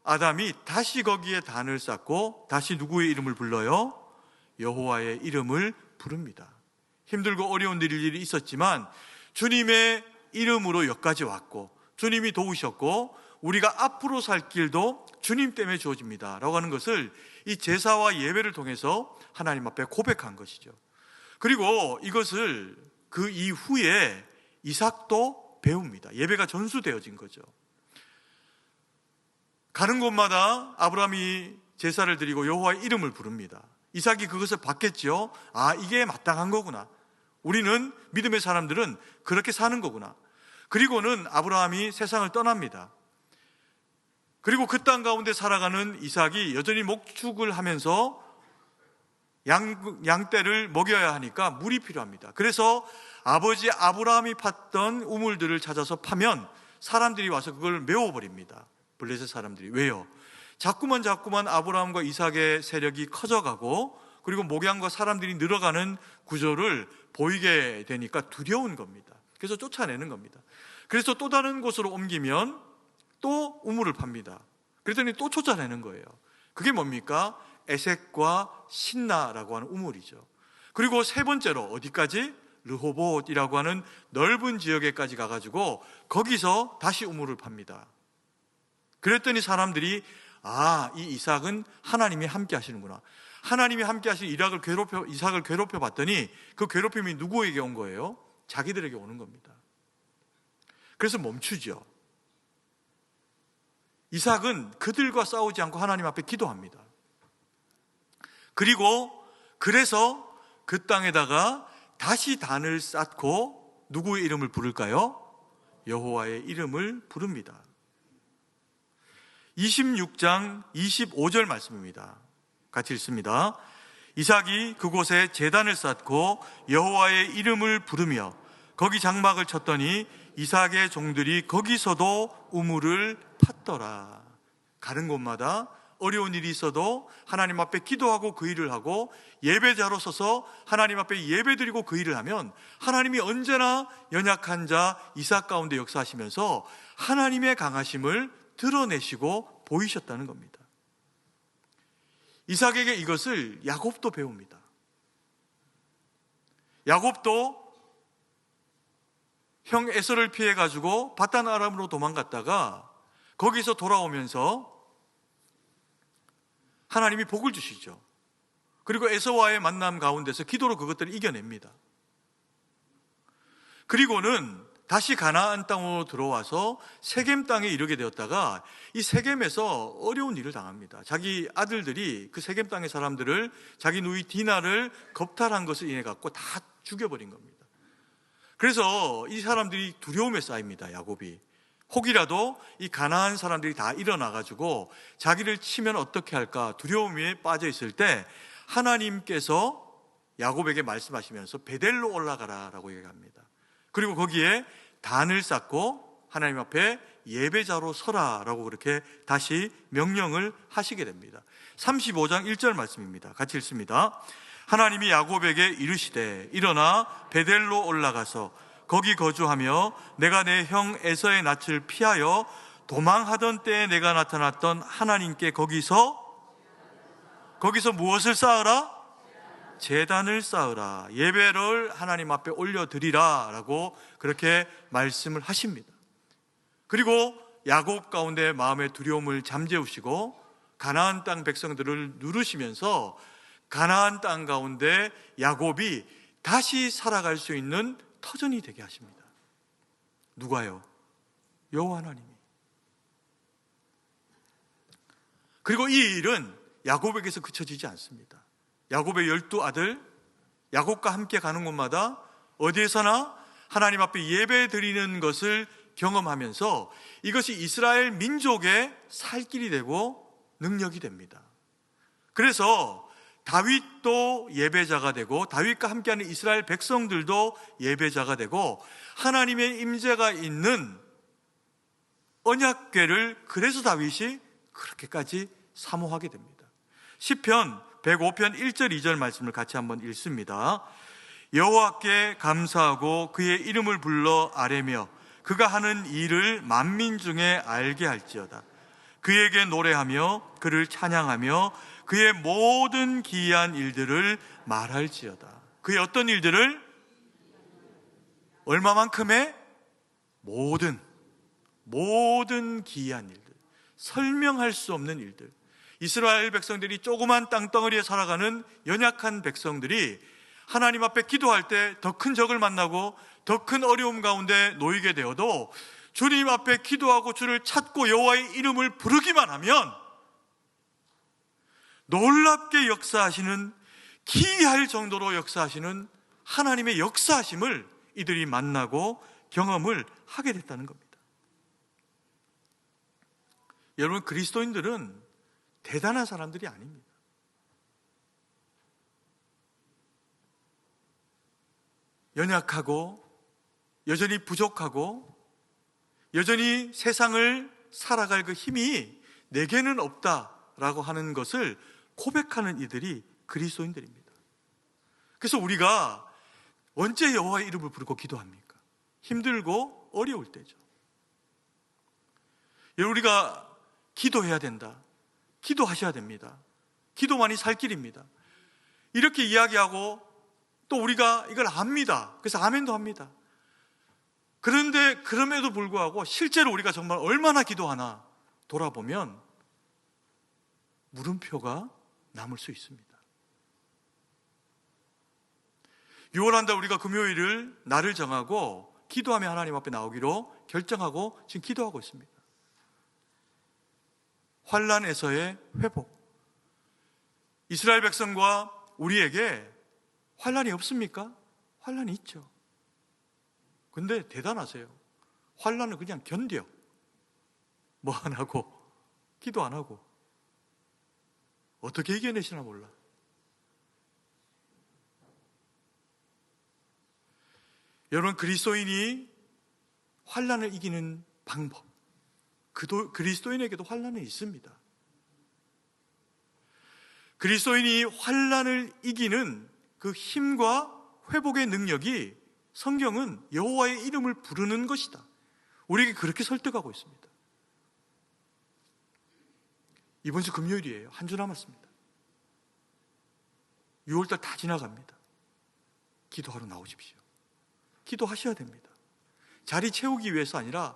아담이 다시 거기에 단을 쌓고 다시 누구의 이름을 불러요? 여호와의 이름을 부릅니다. 힘들고 어려운 일이 있었지만 주님의 이름으로 여기까지 왔고 주님이 도우셨고 우리가 앞으로 살 길도 주님 때문에 주어집니다 라고 하는 것을 이 제사와 예배를 통해서 하나님 앞에 고백한 것이죠. 그리고 이것을 그 이후에 이삭도 배웁니다. 예배가 전수되어진 거죠. 가는 곳마다 아브라함이 제사를 드리고 여호와의 이름을 부릅니다. 이삭이 그것을 받겠죠. 아, 이게 마땅한 거구나. 우리는 믿음의 사람들은 그렇게 사는 거구나. 그리고는 아브라함이 세상을 떠납니다. 그리고 그 땅 가운데 살아가는 이삭이 여전히 목축을 하면서 양떼를 먹여야 하니까 물이 필요합니다. 그래서 아버지 아브라함이 팠던 우물들을 찾아서 파면 사람들이 와서 그걸 메워버립니다. 블레셋 사람들이. 왜요? 자꾸만 아브라함과 이삭의 세력이 커져가고 그리고 목양과 사람들이 늘어가는 구조를 보이게 되니까 두려운 겁니다. 그래서 쫓아내는 겁니다. 그래서 또 다른 곳으로 옮기면 또 우물을 팝니다. 그랬더니 또 쫓아내는 거예요. 그게 뭡니까? 에색과 신나라고 하는 우물이죠. 그리고 세 번째로 어디까지? 르호봇이라고 하는 넓은 지역에까지 가가지고 거기서 다시 우물을 팝니다. 그랬더니 사람들이 아, 이 이삭은 하나님이 함께 하시는구나. 하나님이 함께 하신 이삭을 괴롭혀 봤더니 그 괴롭힘이 누구에게 온 거예요? 자기들에게 오는 겁니다. 그래서 멈추죠. 이삭은 그들과 싸우지 않고 하나님 앞에 기도합니다. 그래서 그 땅에다가 다시 단을 쌓고 누구의 이름을 부를까요? 여호와의 이름을 부릅니다. 26장 25절 말씀입니다. 같이 읽습니다. 이삭이 그곳에 제단을 쌓고 여호와의 이름을 부르며 거기 장막을 쳤더니 이삭의 종들이 거기서도 우물을 팠더라. 가는 곳마다 어려운 일이 있어도 하나님 앞에 기도하고 그 일을 하고 예배자로 서서 하나님 앞에 예배드리고 그 일을 하면 하나님이 언제나 연약한 자 이삭 가운데 역사하시면서 하나님의 강하심을 드러내시고 보이셨다는 겁니다. 이삭에게 이것을 야곱도 배웁니다. 야곱도 형 에서를 피해가지고 바단 아람으로 도망갔다가 거기서 돌아오면서 하나님이 복을 주시죠. 그리고 에서와의 만남 가운데서 기도로 그것들을 이겨냅니다. 그리고는 다시 가나안 땅으로 들어와서 세겜 땅에 이르게 되었다가 이 세겜에서 어려운 일을 당합니다. 자기 아들들이 그 세겜 땅의 사람들을 자기 누이 디나를 겁탈한 것을 인해 갖고 다 죽여버린 겁니다. 그래서 이 사람들이 두려움에 쌓입니다. 야곱이 혹이라도 이 가나안 사람들이 다 일어나가지고 자기를 치면 어떻게 할까 두려움에 빠져 있을 때 하나님께서 야곱에게 말씀하시면서 베델로 올라가라라고 얘기합니다. 그리고 거기에 단을 쌓고 하나님 앞에 예배자로 서라라고 그렇게 다시 명령을 하시게 됩니다. 35장 1절 말씀입니다. 같이 읽습니다. 하나님이 야곱에게 이르시되 일어나 베델로 올라가서 거기 거주하며 내가 내 형 에서의 낯을 피하여 도망하던 때에 내가 나타났던 하나님께 거기서 무엇을 쌓으라? 제단을 쌓으라. 예배를 하나님 앞에 올려드리라 라고 그렇게 말씀을 하십니다. 그리고 야곱 가운데 마음의 두려움을 잠재우시고 가나안 땅 백성들을 누르시면서 가나안 땅 가운데 야곱이 다시 살아갈 수 있는 터전이 되게 하십니다. 누가요? 여호와 하나님이. 그리고 이 일은 야곱에게서 그쳐지지 않습니다. 야곱의 12아들, 야곱과 함께 가는 곳마다 어디에서나 하나님 앞에 예배 드리는 것을 경험하면서 이것이 이스라엘 민족의 살 길이 되고 능력이 됩니다. 그래서 다윗도 예배자가 되고 다윗과 함께하는 이스라엘 백성들도 예배자가 되고 하나님의 임재가 있는 언약궤를 그래서 다윗이 그렇게까지 사모하게 됩니다. 시편 105편 1절 2절 말씀을 같이 한번 읽습니다. 여호와께 감사하고 그의 이름을 불러 아뢰며 그가 하는 일을 만민 중에 알게 할지어다. 그에게 노래하며 그를 찬양하며 그의 모든 기이한 일들을 말할지어다. 그의 어떤 일들을? 얼마만큼의? 모든 기이한 일들, 설명할 수 없는 일들. 이스라엘 백성들이 조그만 땅덩어리에 살아가는 연약한 백성들이 하나님 앞에 기도할 때 더 큰 적을 만나고 더 큰 어려움 가운데 놓이게 되어도 주님 앞에 기도하고 주를 찾고 여호와의 이름을 부르기만 하면 놀랍게 역사하시는, 기이할 정도로 역사하시는 하나님의 역사하심을 이들이 만나고 경험을 하게 됐다는 겁니다. 여러분, 그리스도인들은 대단한 사람들이 아닙니다. 연약하고 여전히 부족하고 여전히 세상을 살아갈 그 힘이 내게는 없다라고 하는 것을 고백하는 이들이 그리스도인들입니다. 그래서 우리가 언제 여호와의 이름을 부르고 기도합니까? 힘들고 어려울 때죠. 여러분, 우리가 기도해야 된다, 기도하셔야 됩니다, 기도만이 살 길입니다, 이렇게 이야기하고 또 우리가 이걸 압니다. 그래서 아멘도 합니다. 그런데 그럼에도 불구하고 실제로 우리가 정말 얼마나 기도하나 돌아보면 물음표가 남을 수 있습니다. 6월 한 달 우리가 금요일을 날을 정하고 기도하며 하나님 앞에 나오기로 결정하고 지금 기도하고 있습니다. 환난에서의 회복. 이스라엘 백성과 우리에게 환난이 없습니까? 환난이 있죠. 근데 대단하세요. 환난을 그냥 견뎌. 뭐 안 하고, 기도 안 하고. 어떻게 이겨내시나 몰라. 여러분, 그리스도인이 환난을 이기는 방법, 그리스도인에게도 환난은 있습니다. 그리스도인이 환난을 이기는 그 힘과 회복의 능력이 성경은 여호와의 이름을 부르는 것이다, 우리에게 그렇게 설득하고 있습니다. 이번 주 금요일이에요. 한 주 남았습니다. 6월달 다 지나갑니다. 기도하러 나오십시오. 기도하셔야 됩니다. 자리 채우기 위해서 아니라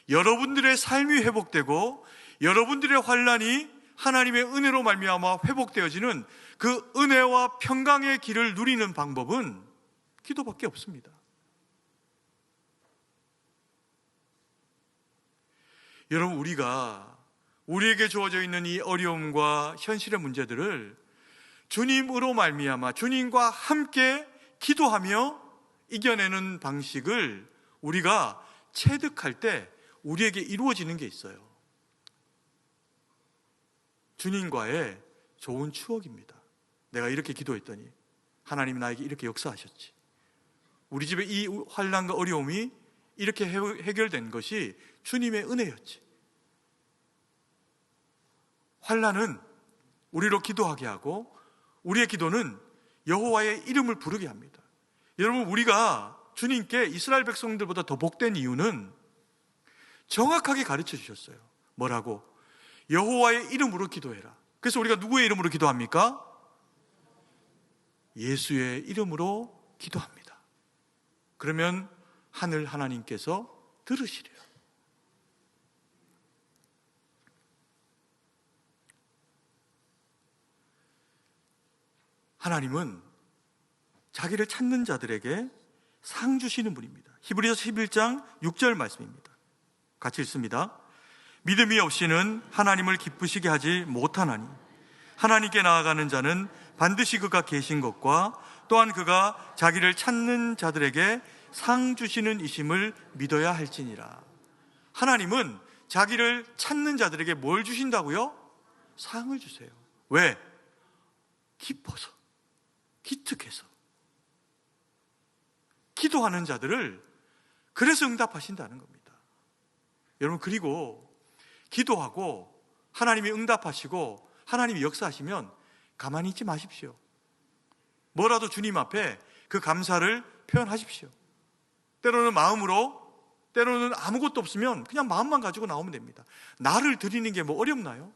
여러분들의 삶이 회복되고 여러분들의 환난이 하나님의 은혜로 말미암아 회복되어지는 그 은혜와 평강의 길을 누리는 방법은 기도밖에 없습니다. 여러분, 우리에게 주어져 있는 이 어려움과 현실의 문제들을 주님으로 말미암아 주님과 함께 기도하며 이겨내는 방식을 우리가 체득할 때 우리에게 이루어지는 게 있어요. 주님과의 좋은 추억입니다. 내가 이렇게 기도했더니 하나님이 나에게 이렇게 역사하셨지. 우리 집에 이 환난과 어려움이 이렇게 해결된 것이 주님의 은혜였지. 환난은 우리로 기도하게 하고 우리의 기도는 여호와의 이름을 부르게 합니다. 여러분, 우리가 주님께 이스라엘 백성들보다 더 복된 이유는 정확하게 가르쳐 주셨어요. 뭐라고? 여호와의 이름으로 기도해라. 그래서 우리가 누구의 이름으로 기도합니까? 예수의 이름으로 기도합니다. 그러면 하늘 하나님께서 들으시래요. 하나님은 자기를 찾는 자들에게 상 주시는 분입니다. 히브리서 11장 6절 말씀입니다. 같이 읽습니다. 믿음이 없이는 하나님을 기쁘시게 하지 못하나니 하나님께 나아가는 자는 반드시 그가 계신 것과 또한 그가 자기를 찾는 자들에게 상 주시는 이심을 믿어야 할지니라. 하나님은 자기를 찾는 자들에게 뭘 주신다고요? 상을 주세요. 왜? 기뻐서, 기특해서. 기도하는 자들을 그래서 응답하신다는 겁니다. 여러분, 그리고 기도하고 하나님이 응답하시고 하나님이 역사하시면 가만히 있지 마십시오. 뭐라도 주님 앞에 그 감사를 표현하십시오. 때로는 마음으로, 때로는 아무것도 없으면 그냥 마음만 가지고 나오면 됩니다. 나를 드리는 게 뭐 어렵나요?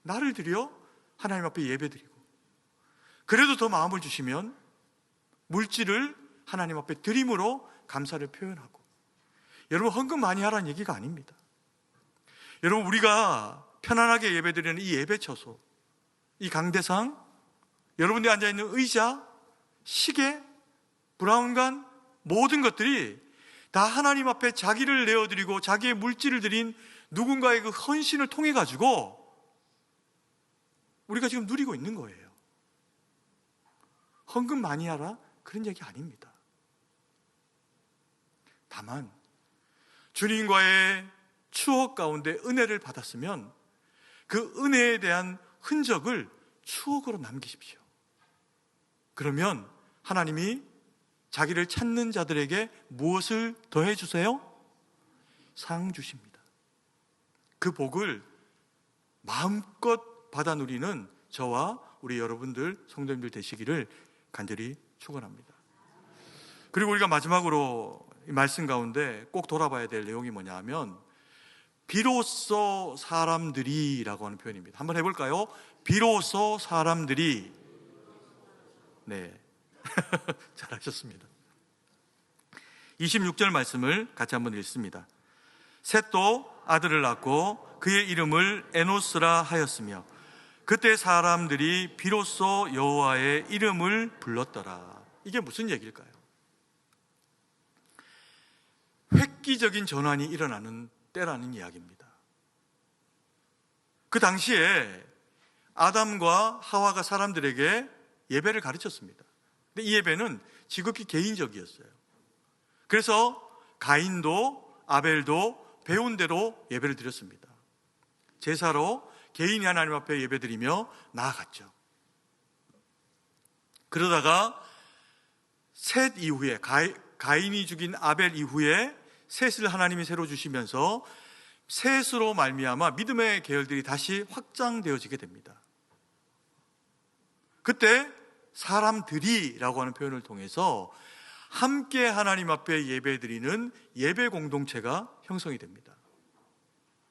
나를 드려 하나님 앞에 예배드리고, 그래도 더 마음을 주시면 물질을 하나님 앞에 드림으로 감사를 표현하고. 여러분, 헌금 많이 하라는 얘기가 아닙니다. 여러분, 우리가 편안하게 예배드리는 이 예배 처소, 이 강대상, 여러분들이 앉아있는 의자, 시계, 브라운관, 모든 것들이 다 하나님 앞에 자기를 내어드리고 자기의 물질을 드린 누군가의 그 헌신을 통해 가지고 우리가 지금 누리고 있는 거예요. 헌금 많이 하라? 그런 얘기 아닙니다. 다만 주님과의 추억 가운데 은혜를 받았으면 그 은혜에 대한 흔적을 추억으로 남기십시오. 그러면 하나님이 자기를 찾는 자들에게 무엇을 더해 주세요? 상 주십니다. 그 복을 마음껏 받아 누리는 저와 우리 여러분들 성도님들 되시기를 간절히 축원합니다. 그리고 우리가 마지막으로 이 말씀 가운데 꼭 돌아봐야 될 내용이 뭐냐 하면 비로소 사람들이라고 하는 표현입니다. 한번 해볼까요? 비로소 사람들이. 네, 잘하셨습니다. 26절 말씀을 같이 한번 읽습니다. 셋도 아들을 낳고 그의 이름을 에노스라 하였으며 그때 사람들이 비로소 여호와의 이름을 불렀더라. 이게 무슨 얘기일까요? 획기적인 전환이 일어나는 때라는 이야기입니다. 그 당시에 아담과 하와가 사람들에게 예배를 가르쳤습니다. 근데 이 예배는 지극히 개인적이었어요. 그래서 가인도 아벨도 배운 대로 예배를 드렸습니다. 제사로 개인이 하나님 앞에 예배드리며 나아갔죠. 그러다가 셋 이후에 가인이 죽인 아벨 이후에 셋을 하나님이 새로 주시면서 셋으로 말미암아 믿음의 계열들이 다시 확장되어지게 됩니다. 그때 사람들이라고 하는 표현을 통해서 함께 하나님 앞에 예배드리는 예배 공동체가 형성이 됩니다.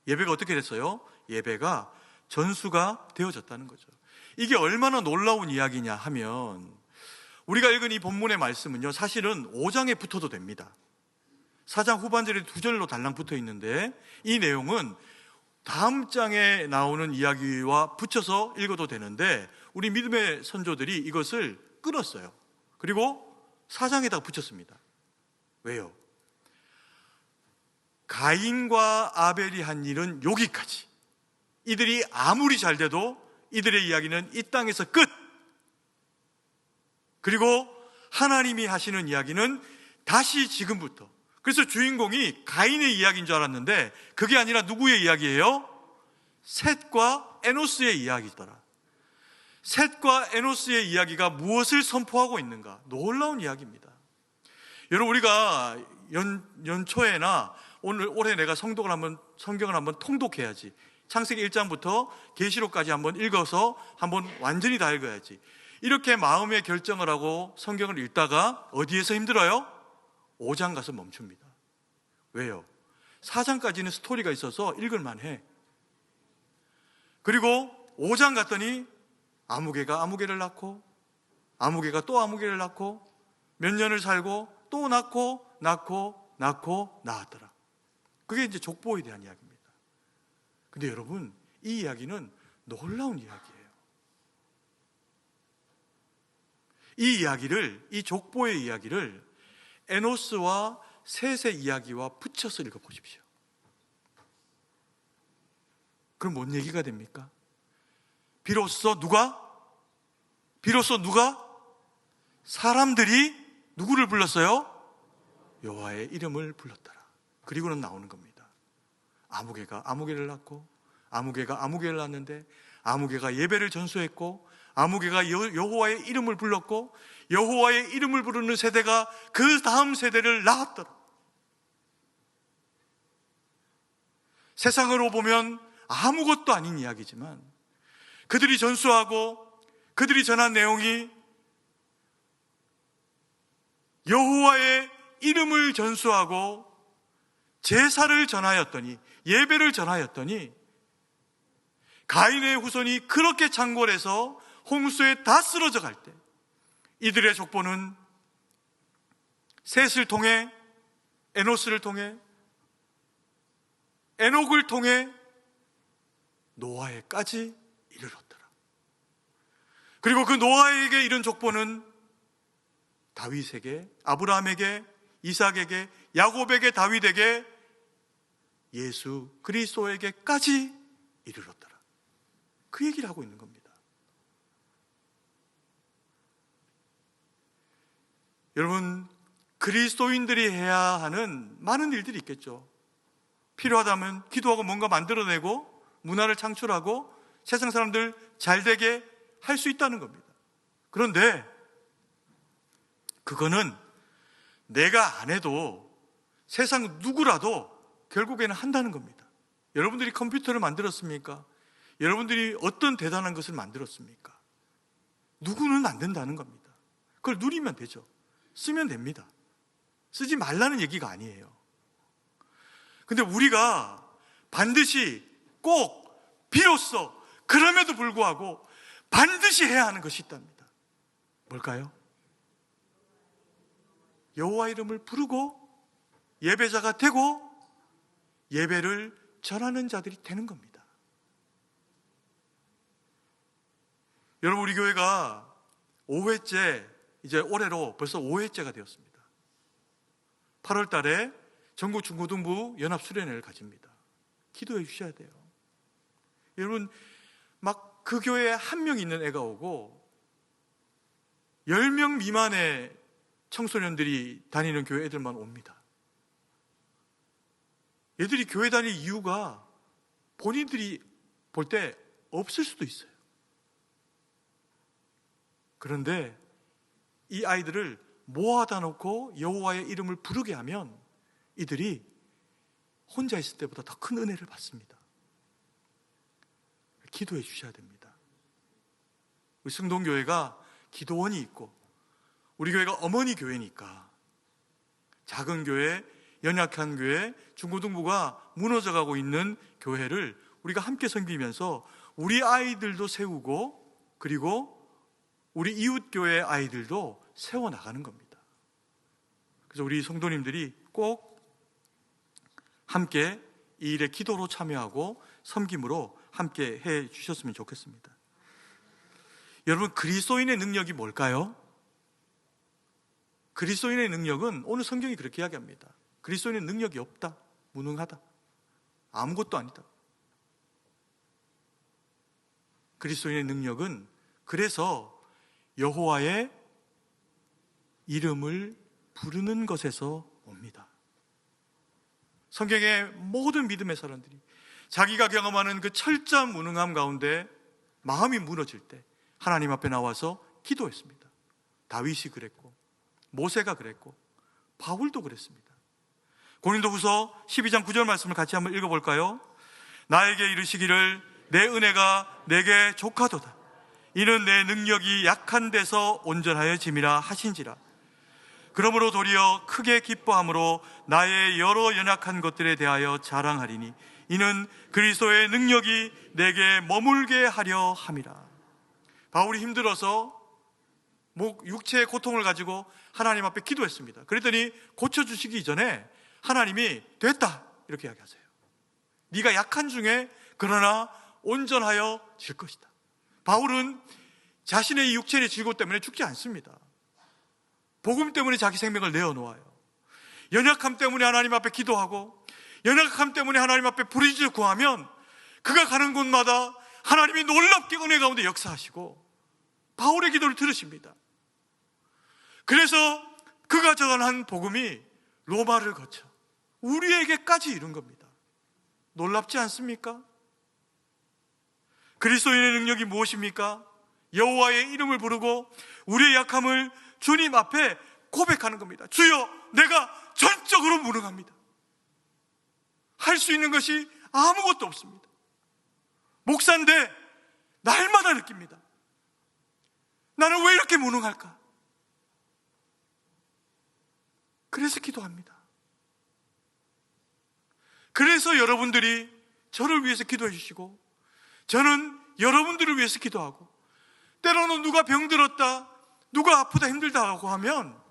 예배가 어떻게 됐어요? 예배가 전수가 되어졌다는 거죠. 이게 얼마나 놀라운 이야기냐 하면 우리가 읽은 이 본문의 말씀은요, 사실은 5장에 붙어도 됩니다. 4장 후반절에 2절로 달랑 붙어 있는데 이 내용은 다음 장에 나오는 이야기와 붙여서 읽어도 되는데 우리 믿음의 선조들이 이것을 끊었어요. 그리고 4장에다가 붙였습니다. 왜요? 가인과 아벨이 한 일은 여기까지. 이들이 아무리 잘 돼도 이들의 이야기는 이 땅에서 끝. 그리고 하나님이 하시는 이야기는 다시 지금부터 그래서 주인공이 가인의 이야기인 줄 알았는데 그게 아니라 누구의 이야기예요? 셋과 에노스의 이야기더라. 셋과 에노스의 이야기가 무엇을 선포하고 있는가? 놀라운 이야기입니다. 여러분, 우리가 연초에나 올해 내가 성경을 한번 통독해야지. 창세기 1장부터 계시록까지 한번 읽어서 한번 완전히 다 읽어야지. 이렇게 마음의 결정을 하고 성경을 읽다가 어디에서 힘들어요? 5장 가서 멈춥니다. 왜요? 4장까지는 스토리가 있어서 읽을만해. 그리고 5장 갔더니 아무개가 아무개를 낳고 아무개가 또 아무개를 낳고 몇 년을 살고 또 낳고 낳았더라. 그게 이제 족보에 대한 이야기입니다. 근데 여러분, 이 이야기는 놀라운 이야기예요. 이 이야기를, 이 족보의 이야기를 에노스와 셋의 이야기와 붙여서 읽어보십시오. 그럼 뭔 얘기가 됩니까? 비로소 누가? 사람들이 누구를 불렀어요? 여호와의 이름을 불렀더라. 그리고는 나오는 겁니다. 아무개가 아무개를 낳고 아무개가 아무개를 낳았는데 아무개가 예배를 전수했고 아무개가 여호와의 이름을 불렀고 여호와의 이름을 부르는 세대가 그 다음 세대를 낳았더라. 세상으로 보면 아무것도 아닌 이야기지만 그들이 전수하고 그들이 전한 내용이 여호와의 이름을 전수하고 제사를 전하였더니, 예배를 전하였더니 가인의 후손이 그렇게 창궐해서 홍수에 다 쓰러져 갈 때 이들의 족보는 셋을 통해, 에노스를 통해, 에녹을 통해 노아에까지 이르렀더라. 그리고 그 노아에게 이른 족보는 다윗에게, 아브라함에게, 이삭에게, 야곱에게, 다윗에게, 예수 그리스도에게까지 이르렀더라. 그 얘기를 하고 있는 겁니다. 여러분, 그리스도인들이 해야 하는 많은 일들이 있겠죠. 필요하다면 기도하고 뭔가 만들어내고 문화를 창출하고 세상 사람들 잘 되게 할 수 있다는 겁니다. 그런데 그거는 내가 안 해도 세상 누구라도 결국에는 한다는 겁니다. 여러분들이 컴퓨터를 만들었습니까? 여러분들이 어떤 대단한 것을 만들었습니까? 누구는 안 된다는 겁니다. 그걸 누리면 되죠. 쓰면 됩니다. 쓰지 말라는 얘기가 아니에요. 근데 우리가 반드시 꼭 비로소 그럼에도 불구하고 반드시 해야 하는 것이 있답니다. 뭘까요? 여호와 이름을 부르고 예배자가 되고 예배를 전하는 자들이 되는 겁니다. 여러분, 우리 교회가 5회째, 이제 올해로 벌써 5회째가 되었습니다. 8월 달에 전국 중고등부 연합수련회를 가집니다. 기도해 주셔야 돼요. 여러분, 막 그 교회에 한 명 있는 애가 오고 10명 미만의 청소년들이 다니는 교회 애들만 옵니다. 얘들이 교회 다닐 이유가 본인들이 볼 때 없을 수도 있어요. 그런데 이 아이들을 모아다 놓고 여호와의 이름을 부르게 하면 이들이 혼자 있을 때보다 더 큰 은혜를 받습니다. 기도해 주셔야 됩니다. 우리 승동교회가 기도원이 있고 우리 교회가 어머니 교회니까 작은 교회, 연약한 교회, 중고등부가 무너져가고 있는 교회를 우리가 함께 섬기면서 우리 아이들도 세우고 그리고 우리 이웃교회 아이들도 세워나가는 겁니다. 그래서 우리 성도님들이 꼭 함께 이 일에 기도로 참여하고 섬김으로 함께 해 주셨으면 좋겠습니다. 여러분, 그리스도인의 능력이 뭘까요? 그리스도인의 능력은 오늘 성경이 그렇게 이야기합니다. 그리스도인의 능력이 없다, 무능하다, 아무것도 아니다. 그리스도인의 능력은 그래서 여호와의 이름을 부르는 것에서 옵니다. 성경의 모든 믿음의 사람들이 자기가 경험하는 그 철저한 무능함 가운데 마음이 무너질 때 하나님 앞에 나와서 기도했습니다. 다윗이 그랬고, 모세가 그랬고, 바울도 그랬습니다. 고린도후서 12장 9절 말씀을 같이 한번 읽어볼까요? 나에게 이르시기를 내 은혜가 내게 족하도다. 이는 내 능력이 약한 데서 온전하여 짐이라 하신지라. 그러므로 도리어 크게 기뻐함으로 나의 여러 연약한 것들에 대하여 자랑하리니 이는 그리스도의 능력이 내게 머물게 하려 함이라. 바울이 힘들어서 육체의 고통을 가지고 하나님 앞에 기도했습니다. 그랬더니 고쳐주시기 전에 하나님이 됐다 이렇게 이야기하세요. 네가 약한 중에 그러나 온전하여 질 것이다. 바울은 자신의 이 육체의 질고 때문에 죽지 않습니다. 복음 때문에 자기 생명을 내어놓아요. 연약함 때문에 하나님 앞에 기도하고, 연약함 때문에 하나님 앞에 부르짖어 구하면 그가 가는 곳마다 하나님이 놀랍게 은혜 가운데 역사하시고 바울의 기도를 들으십니다. 그래서 그가 전한 복음이 로마를 거쳐 우리에게까지 이른 겁니다. 놀랍지 않습니까? 그리스도인의 능력이 무엇입니까? 여호와의 이름을 부르고 우리의 약함을 주님 앞에 고백하는 겁니다. 주여, 내가 전적으로 무능합니다. 할 수 있는 것이 아무것도 없습니다. 목사인데 날마다 느낍니다. 나는 왜 이렇게 무능할까? 그래서 기도합니다. 그래서 여러분들이 저를 위해서 기도해 주시고, 저는 여러분들을 위해서 기도하고, 때로는 누가 병들었다, 누가 아프다 힘들다고 하면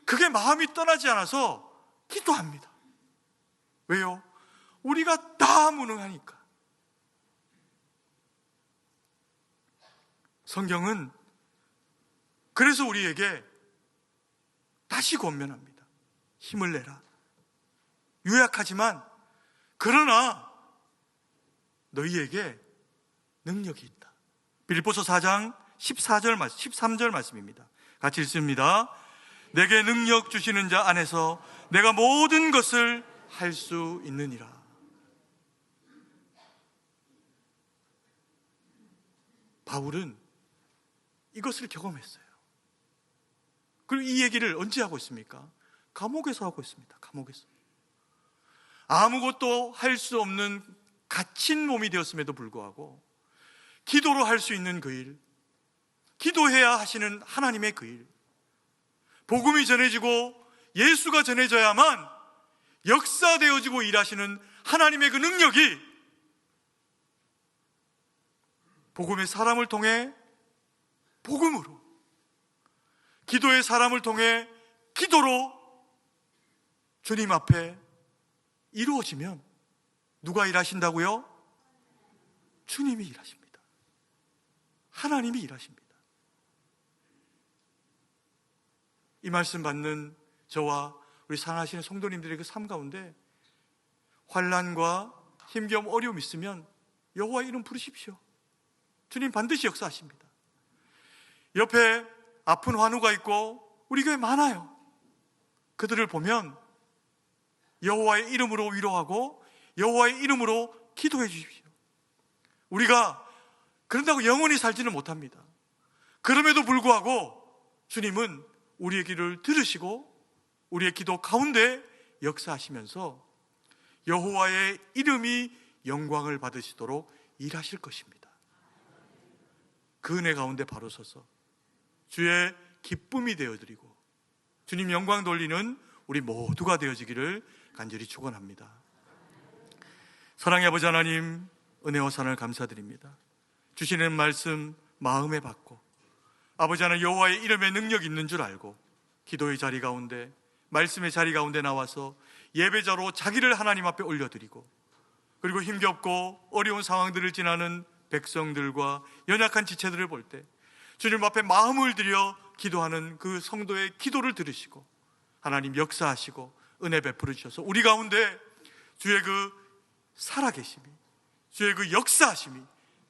그게 마음이 떠나지 않아서 기도합니다. 왜요? 우리가 다 무능하니까. 성경은 그래서 우리에게 다시 권면합니다. 힘을 내라. 유약하지만 그러나 너희에게 능력이 있다. 빌립보서 4장 13절 말씀입니다. 같이 읽습니다. 내게 능력 주시는 자 안에서 내가 모든 것을 할 수 있느니라. 바울은 이것을 경험했어요. 그리고 이 얘기를 언제 하고 있습니까? 감옥에서 하고 있습니다. 감옥에서. 아무것도 할 수 없는 갇힌 몸이 되었음에도 불구하고 기도로 할 수 있는 그 일, 기도해야 하시는 하나님의 그 일, 복음이 전해지고 예수가 전해져야만 역사되어지고 일하시는 하나님의 그 능력이 복음의 사람을 통해 복음으로, 기도의 사람을 통해 기도로 주님 앞에 이루어지면 누가 일하신다고요? 주님이 일하십니다. 하나님이 일하십니다. 이 말씀 받는 저와 우리 사랑하시는 성도님들의 그 삶 가운데 환난과 힘겨움, 어려움 있으면 여호와 이름 부르십시오. 주님 반드시 역사하십니다. 옆에 아픈 환우가 있고 우리 교회 많아요. 그들을 보면 여호와의 이름으로 위로하고 여호와의 이름으로 기도해 주십시오. 우리가 그런다고 영원히 살지는 못합니다. 그럼에도 불구하고 주님은 우리의 기도를 들으시고 우리의 기도 가운데 역사하시면서 여호와의 이름이 영광을 받으시도록 일하실 것입니다. 그 은혜 가운데 바로 서서 주의 기쁨이 되어드리고 주님 영광 돌리는 우리 모두가 되어지기를 간절히 축원합니다. 사랑의 아버지 하나님, 은혜와 사랑을 감사드립니다. 주시는 말씀 마음에 받고 아버지 하나님, 여호와의 이름에 능력이 있는 줄 알고 기도의 자리 가운데, 말씀의 자리 가운데 나와서 예배자로 자기를 하나님 앞에 올려드리고, 그리고 힘겹고 어려운 상황들을 지나는 백성들과 연약한 지체들을 볼 때 주님 앞에 마음을 들여 기도하는 그 성도의 기도를 들으시고 하나님 역사하시고 은혜 베풀어 주셔서 우리 가운데 주의 그 살아계심이, 주의 그 역사하심이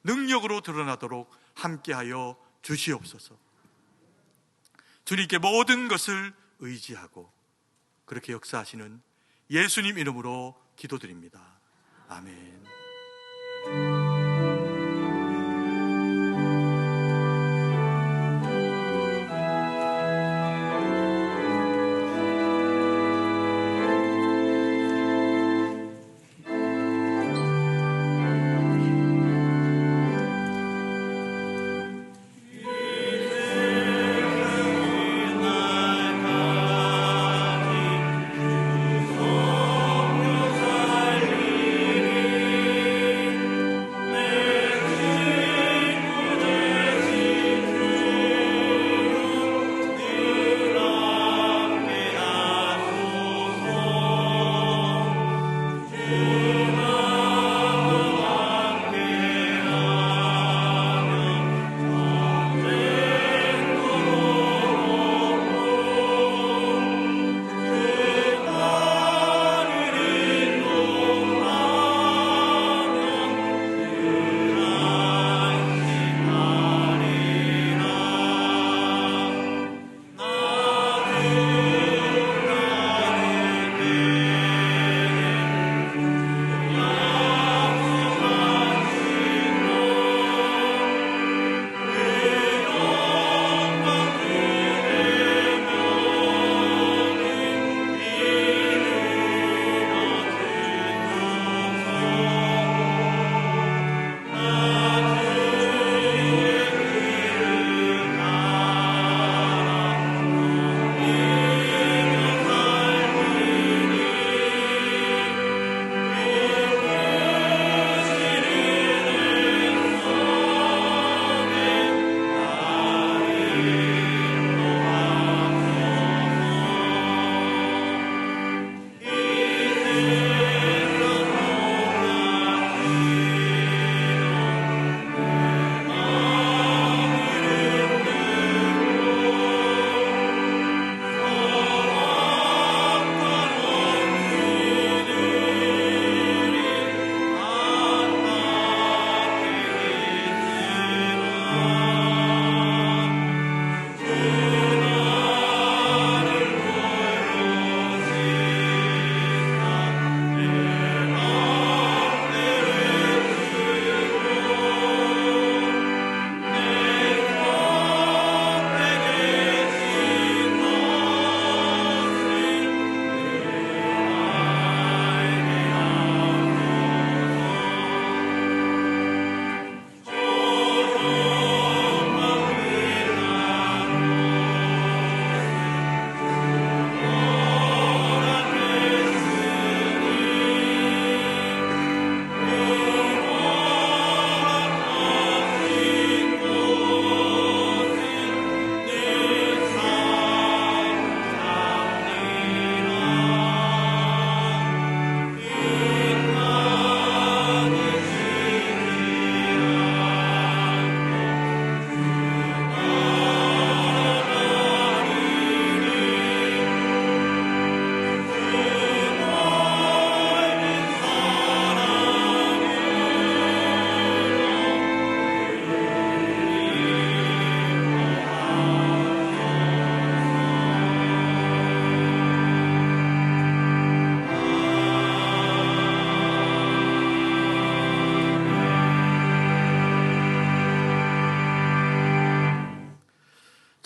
능력으로 드러나도록 함께하여 주시옵소서. 주님께 모든 것을 의지하고 그렇게 역사하시는 예수님 이름으로 기도드립니다. 아멘.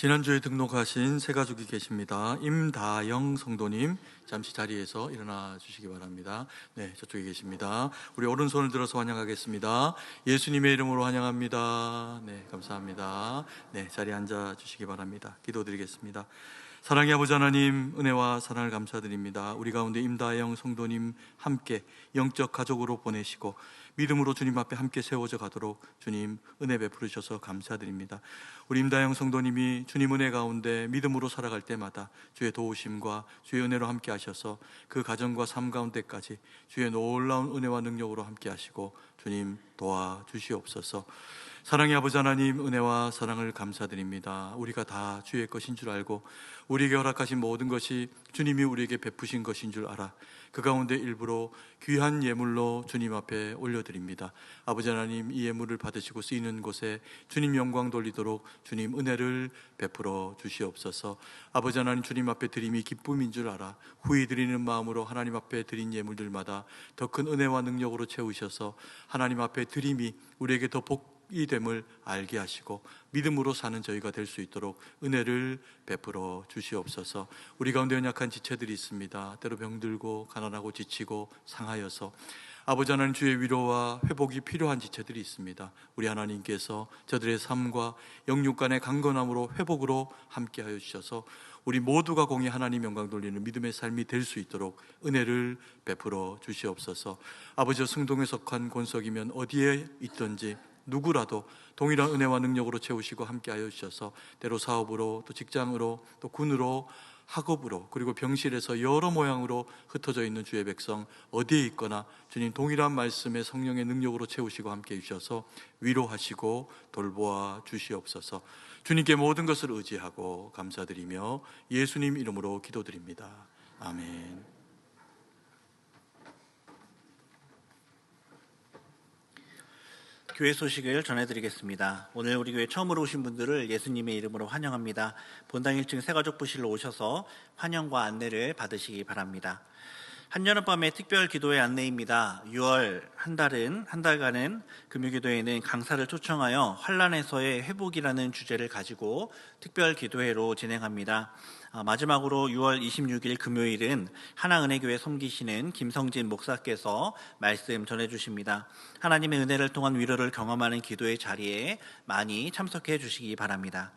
지난주에 등록하신 새 가족이 계십니다. 임다영 성도님, 잠시 자리에서 일어나 주시기 바랍니다. 네, 저쪽에 계십니다. 우리 오른손을 들어서 환영하겠습니다. 예수님의 이름으로 환영합니다. 네, 감사합니다. 네, 자리에 앉아 주시기 바랍니다. 기도드리겠습니다. 사랑의 아버지 하나님, 은혜와 사랑을 감사드립니다. 우리 가운데 임다영 성도님 함께 영적 가족으로 보내시고 믿음으로 주님 앞에 함께 세워져 가도록 주님 은혜 베풀으셔서 감사드립니다. 우리 임다영 성도님이 주님 은혜 가운데 믿음으로 살아갈 때마다 주의 도우심과 주의 은혜로 함께 하셔서 그 가정과 삶 가운데까지 주의 놀라운 은혜와 능력으로 함께 하시고 주님 도와주시옵소서. 사랑의 아버지 하나님, 은혜와 사랑을 감사드립니다. 우리가 다 주의 것인 줄 알고 우리에게 허락하신 모든 것이 주님이 우리에게 베푸신 것인 줄 알아 그 가운데 일부러 귀한 예물로 주님 앞에 올려드립니다. 아버지 하나님, 이 예물을 받으시고 쓰이는 곳에 주님 영광 돌리도록 주님 은혜를 베풀어 주시옵소서. 아버지 하나님, 주님 앞에 드림이 기쁨인 줄 알아 후히 드리는 마음으로 하나님 앞에 드린 예물들마다 더 큰 은혜와 능력으로 채우셔서 하나님 앞에 드림이 우리에게 더 복이 됨을 알게 하시고 믿음으로 사는 저희가 될 수 있도록 은혜를 베풀어 주시옵소서. 우리 가운데 연약한 지체들이 있습니다. 때로 병들고 가난하고 지치고 상하여서 아버지 하나님, 주의 위로와 회복이 필요한 지체들이 있습니다. 우리 하나님께서 저들의 삶과 영육 간의 강건함으로 회복으로 함께하여 주셔서 우리 모두가 공히 하나님 영광 돌리는 믿음의 삶이 될 수 있도록 은혜를 베풀어 주시옵소서. 아버지, 성동에 속한 권석이면 어디에 있든지 누구라도 동일한 은혜와 능력으로 채우시고 함께하여 주셔서 때로 사업으로, 또 직장으로, 또 군으로, 학업으로, 그리고 병실에서 여러 모양으로 흩어져 있는 주의 백성 어디에 있거나 주님 동일한 말씀의 성령의 능력으로 채우시고 함께해 주셔서 위로하시고 돌보아 주시옵소서. 주님께 모든 것을 의지하고 감사드리며 예수님 이름으로 기도드립니다. 아멘. 교회 소식을 전해드리겠습니다. 오늘 우리 교회 처음으로 오신 분들을 예수님의 이름으로 환영합니다. 본당 1층 새가족부실로 오셔서 환영과 안내를 받으시기 바랍니다. 한여름밤의 특별 기도회 안내입니다. 6월 한 달간은 금요기도회는 강사를 초청하여 환난에서의 회복이라는 주제를 가지고 특별 기도회로 진행합니다. 마지막으로 6월 26일 금요일은 하나은혜교회 섬기시는 김성진 목사께서 말씀 전해주십니다. 하나님의 은혜를 통한 위로를 경험하는 기도의 자리에 많이 참석해 주시기 바랍니다.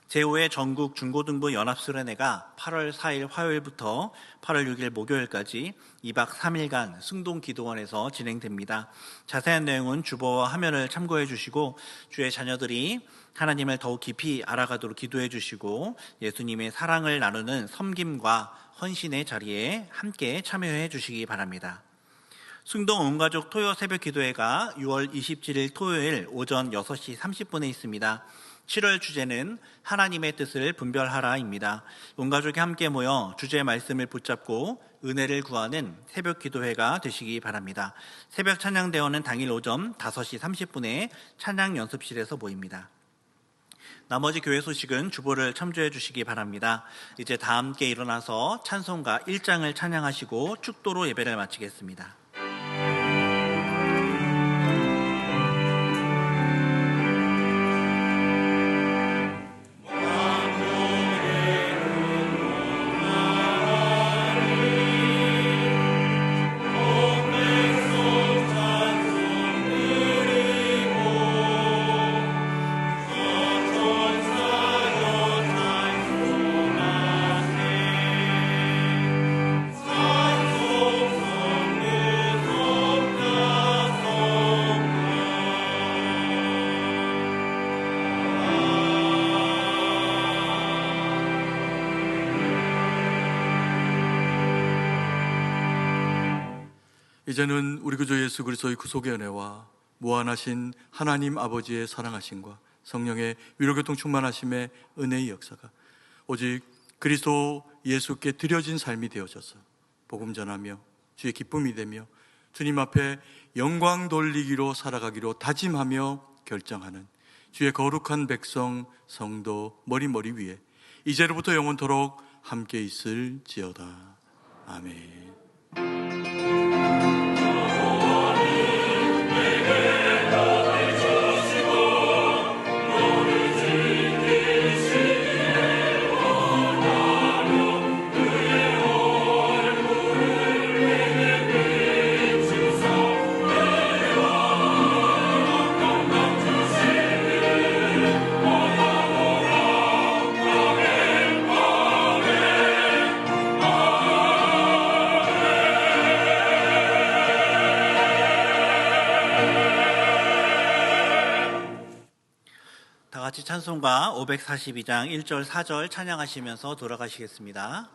제5회 전국 중고등부 연합수련회가 8월 4일 화요일부터 8월 6일 목요일까지 2박 3일간 승동기도원에서 진행됩니다. 자세한 내용은 주보와 화면을 참고해 주시고 주의 자녀들이 하나님을 더욱 깊이 알아가도록 기도해 주시고 예수님의 사랑을 나누는 섬김과 헌신의 자리에 함께 참여해 주시기 바랍니다. 승동 온가족 토요 새벽 기도회가 6월 27일 토요일 오전 6시 30분에 있습니다. 7월 주제는 하나님의 뜻을 분별하라입니다. 온 가족이 함께 모여 주제의 말씀을 붙잡고 은혜를 구하는 새벽 기도회가 되시기 바랍니다. 새벽 찬양대원은 당일 오전 5시 30분에 찬양 연습실에서 모입니다. 나머지 교회 소식은 주보를 참조해 주시기 바랍니다. 이제 다 함께 일어나서 찬송가 1장을 찬양하시고 축도로 예배를 마치겠습니다. 이제는 우리 구주 예수 그리스도의 구속의 은혜와 무한하신 하나님 아버지의 사랑하심과 성령의 위로교통 충만하심의 은혜의 역사가 오직 그리스도 예수께 드려진 삶이 되어져서 복음 전하며 주의 기쁨이 되며 주님 앞에 영광 돌리기로 살아가기로 다짐하며 결정하는 주의 거룩한 백성 성도 머리머리 위에 이제로부터 영원토록 함께 있을지어다. 아멘. 다 같이 찬송가 542장 1절 4절 찬양하시면서 돌아가시겠습니다.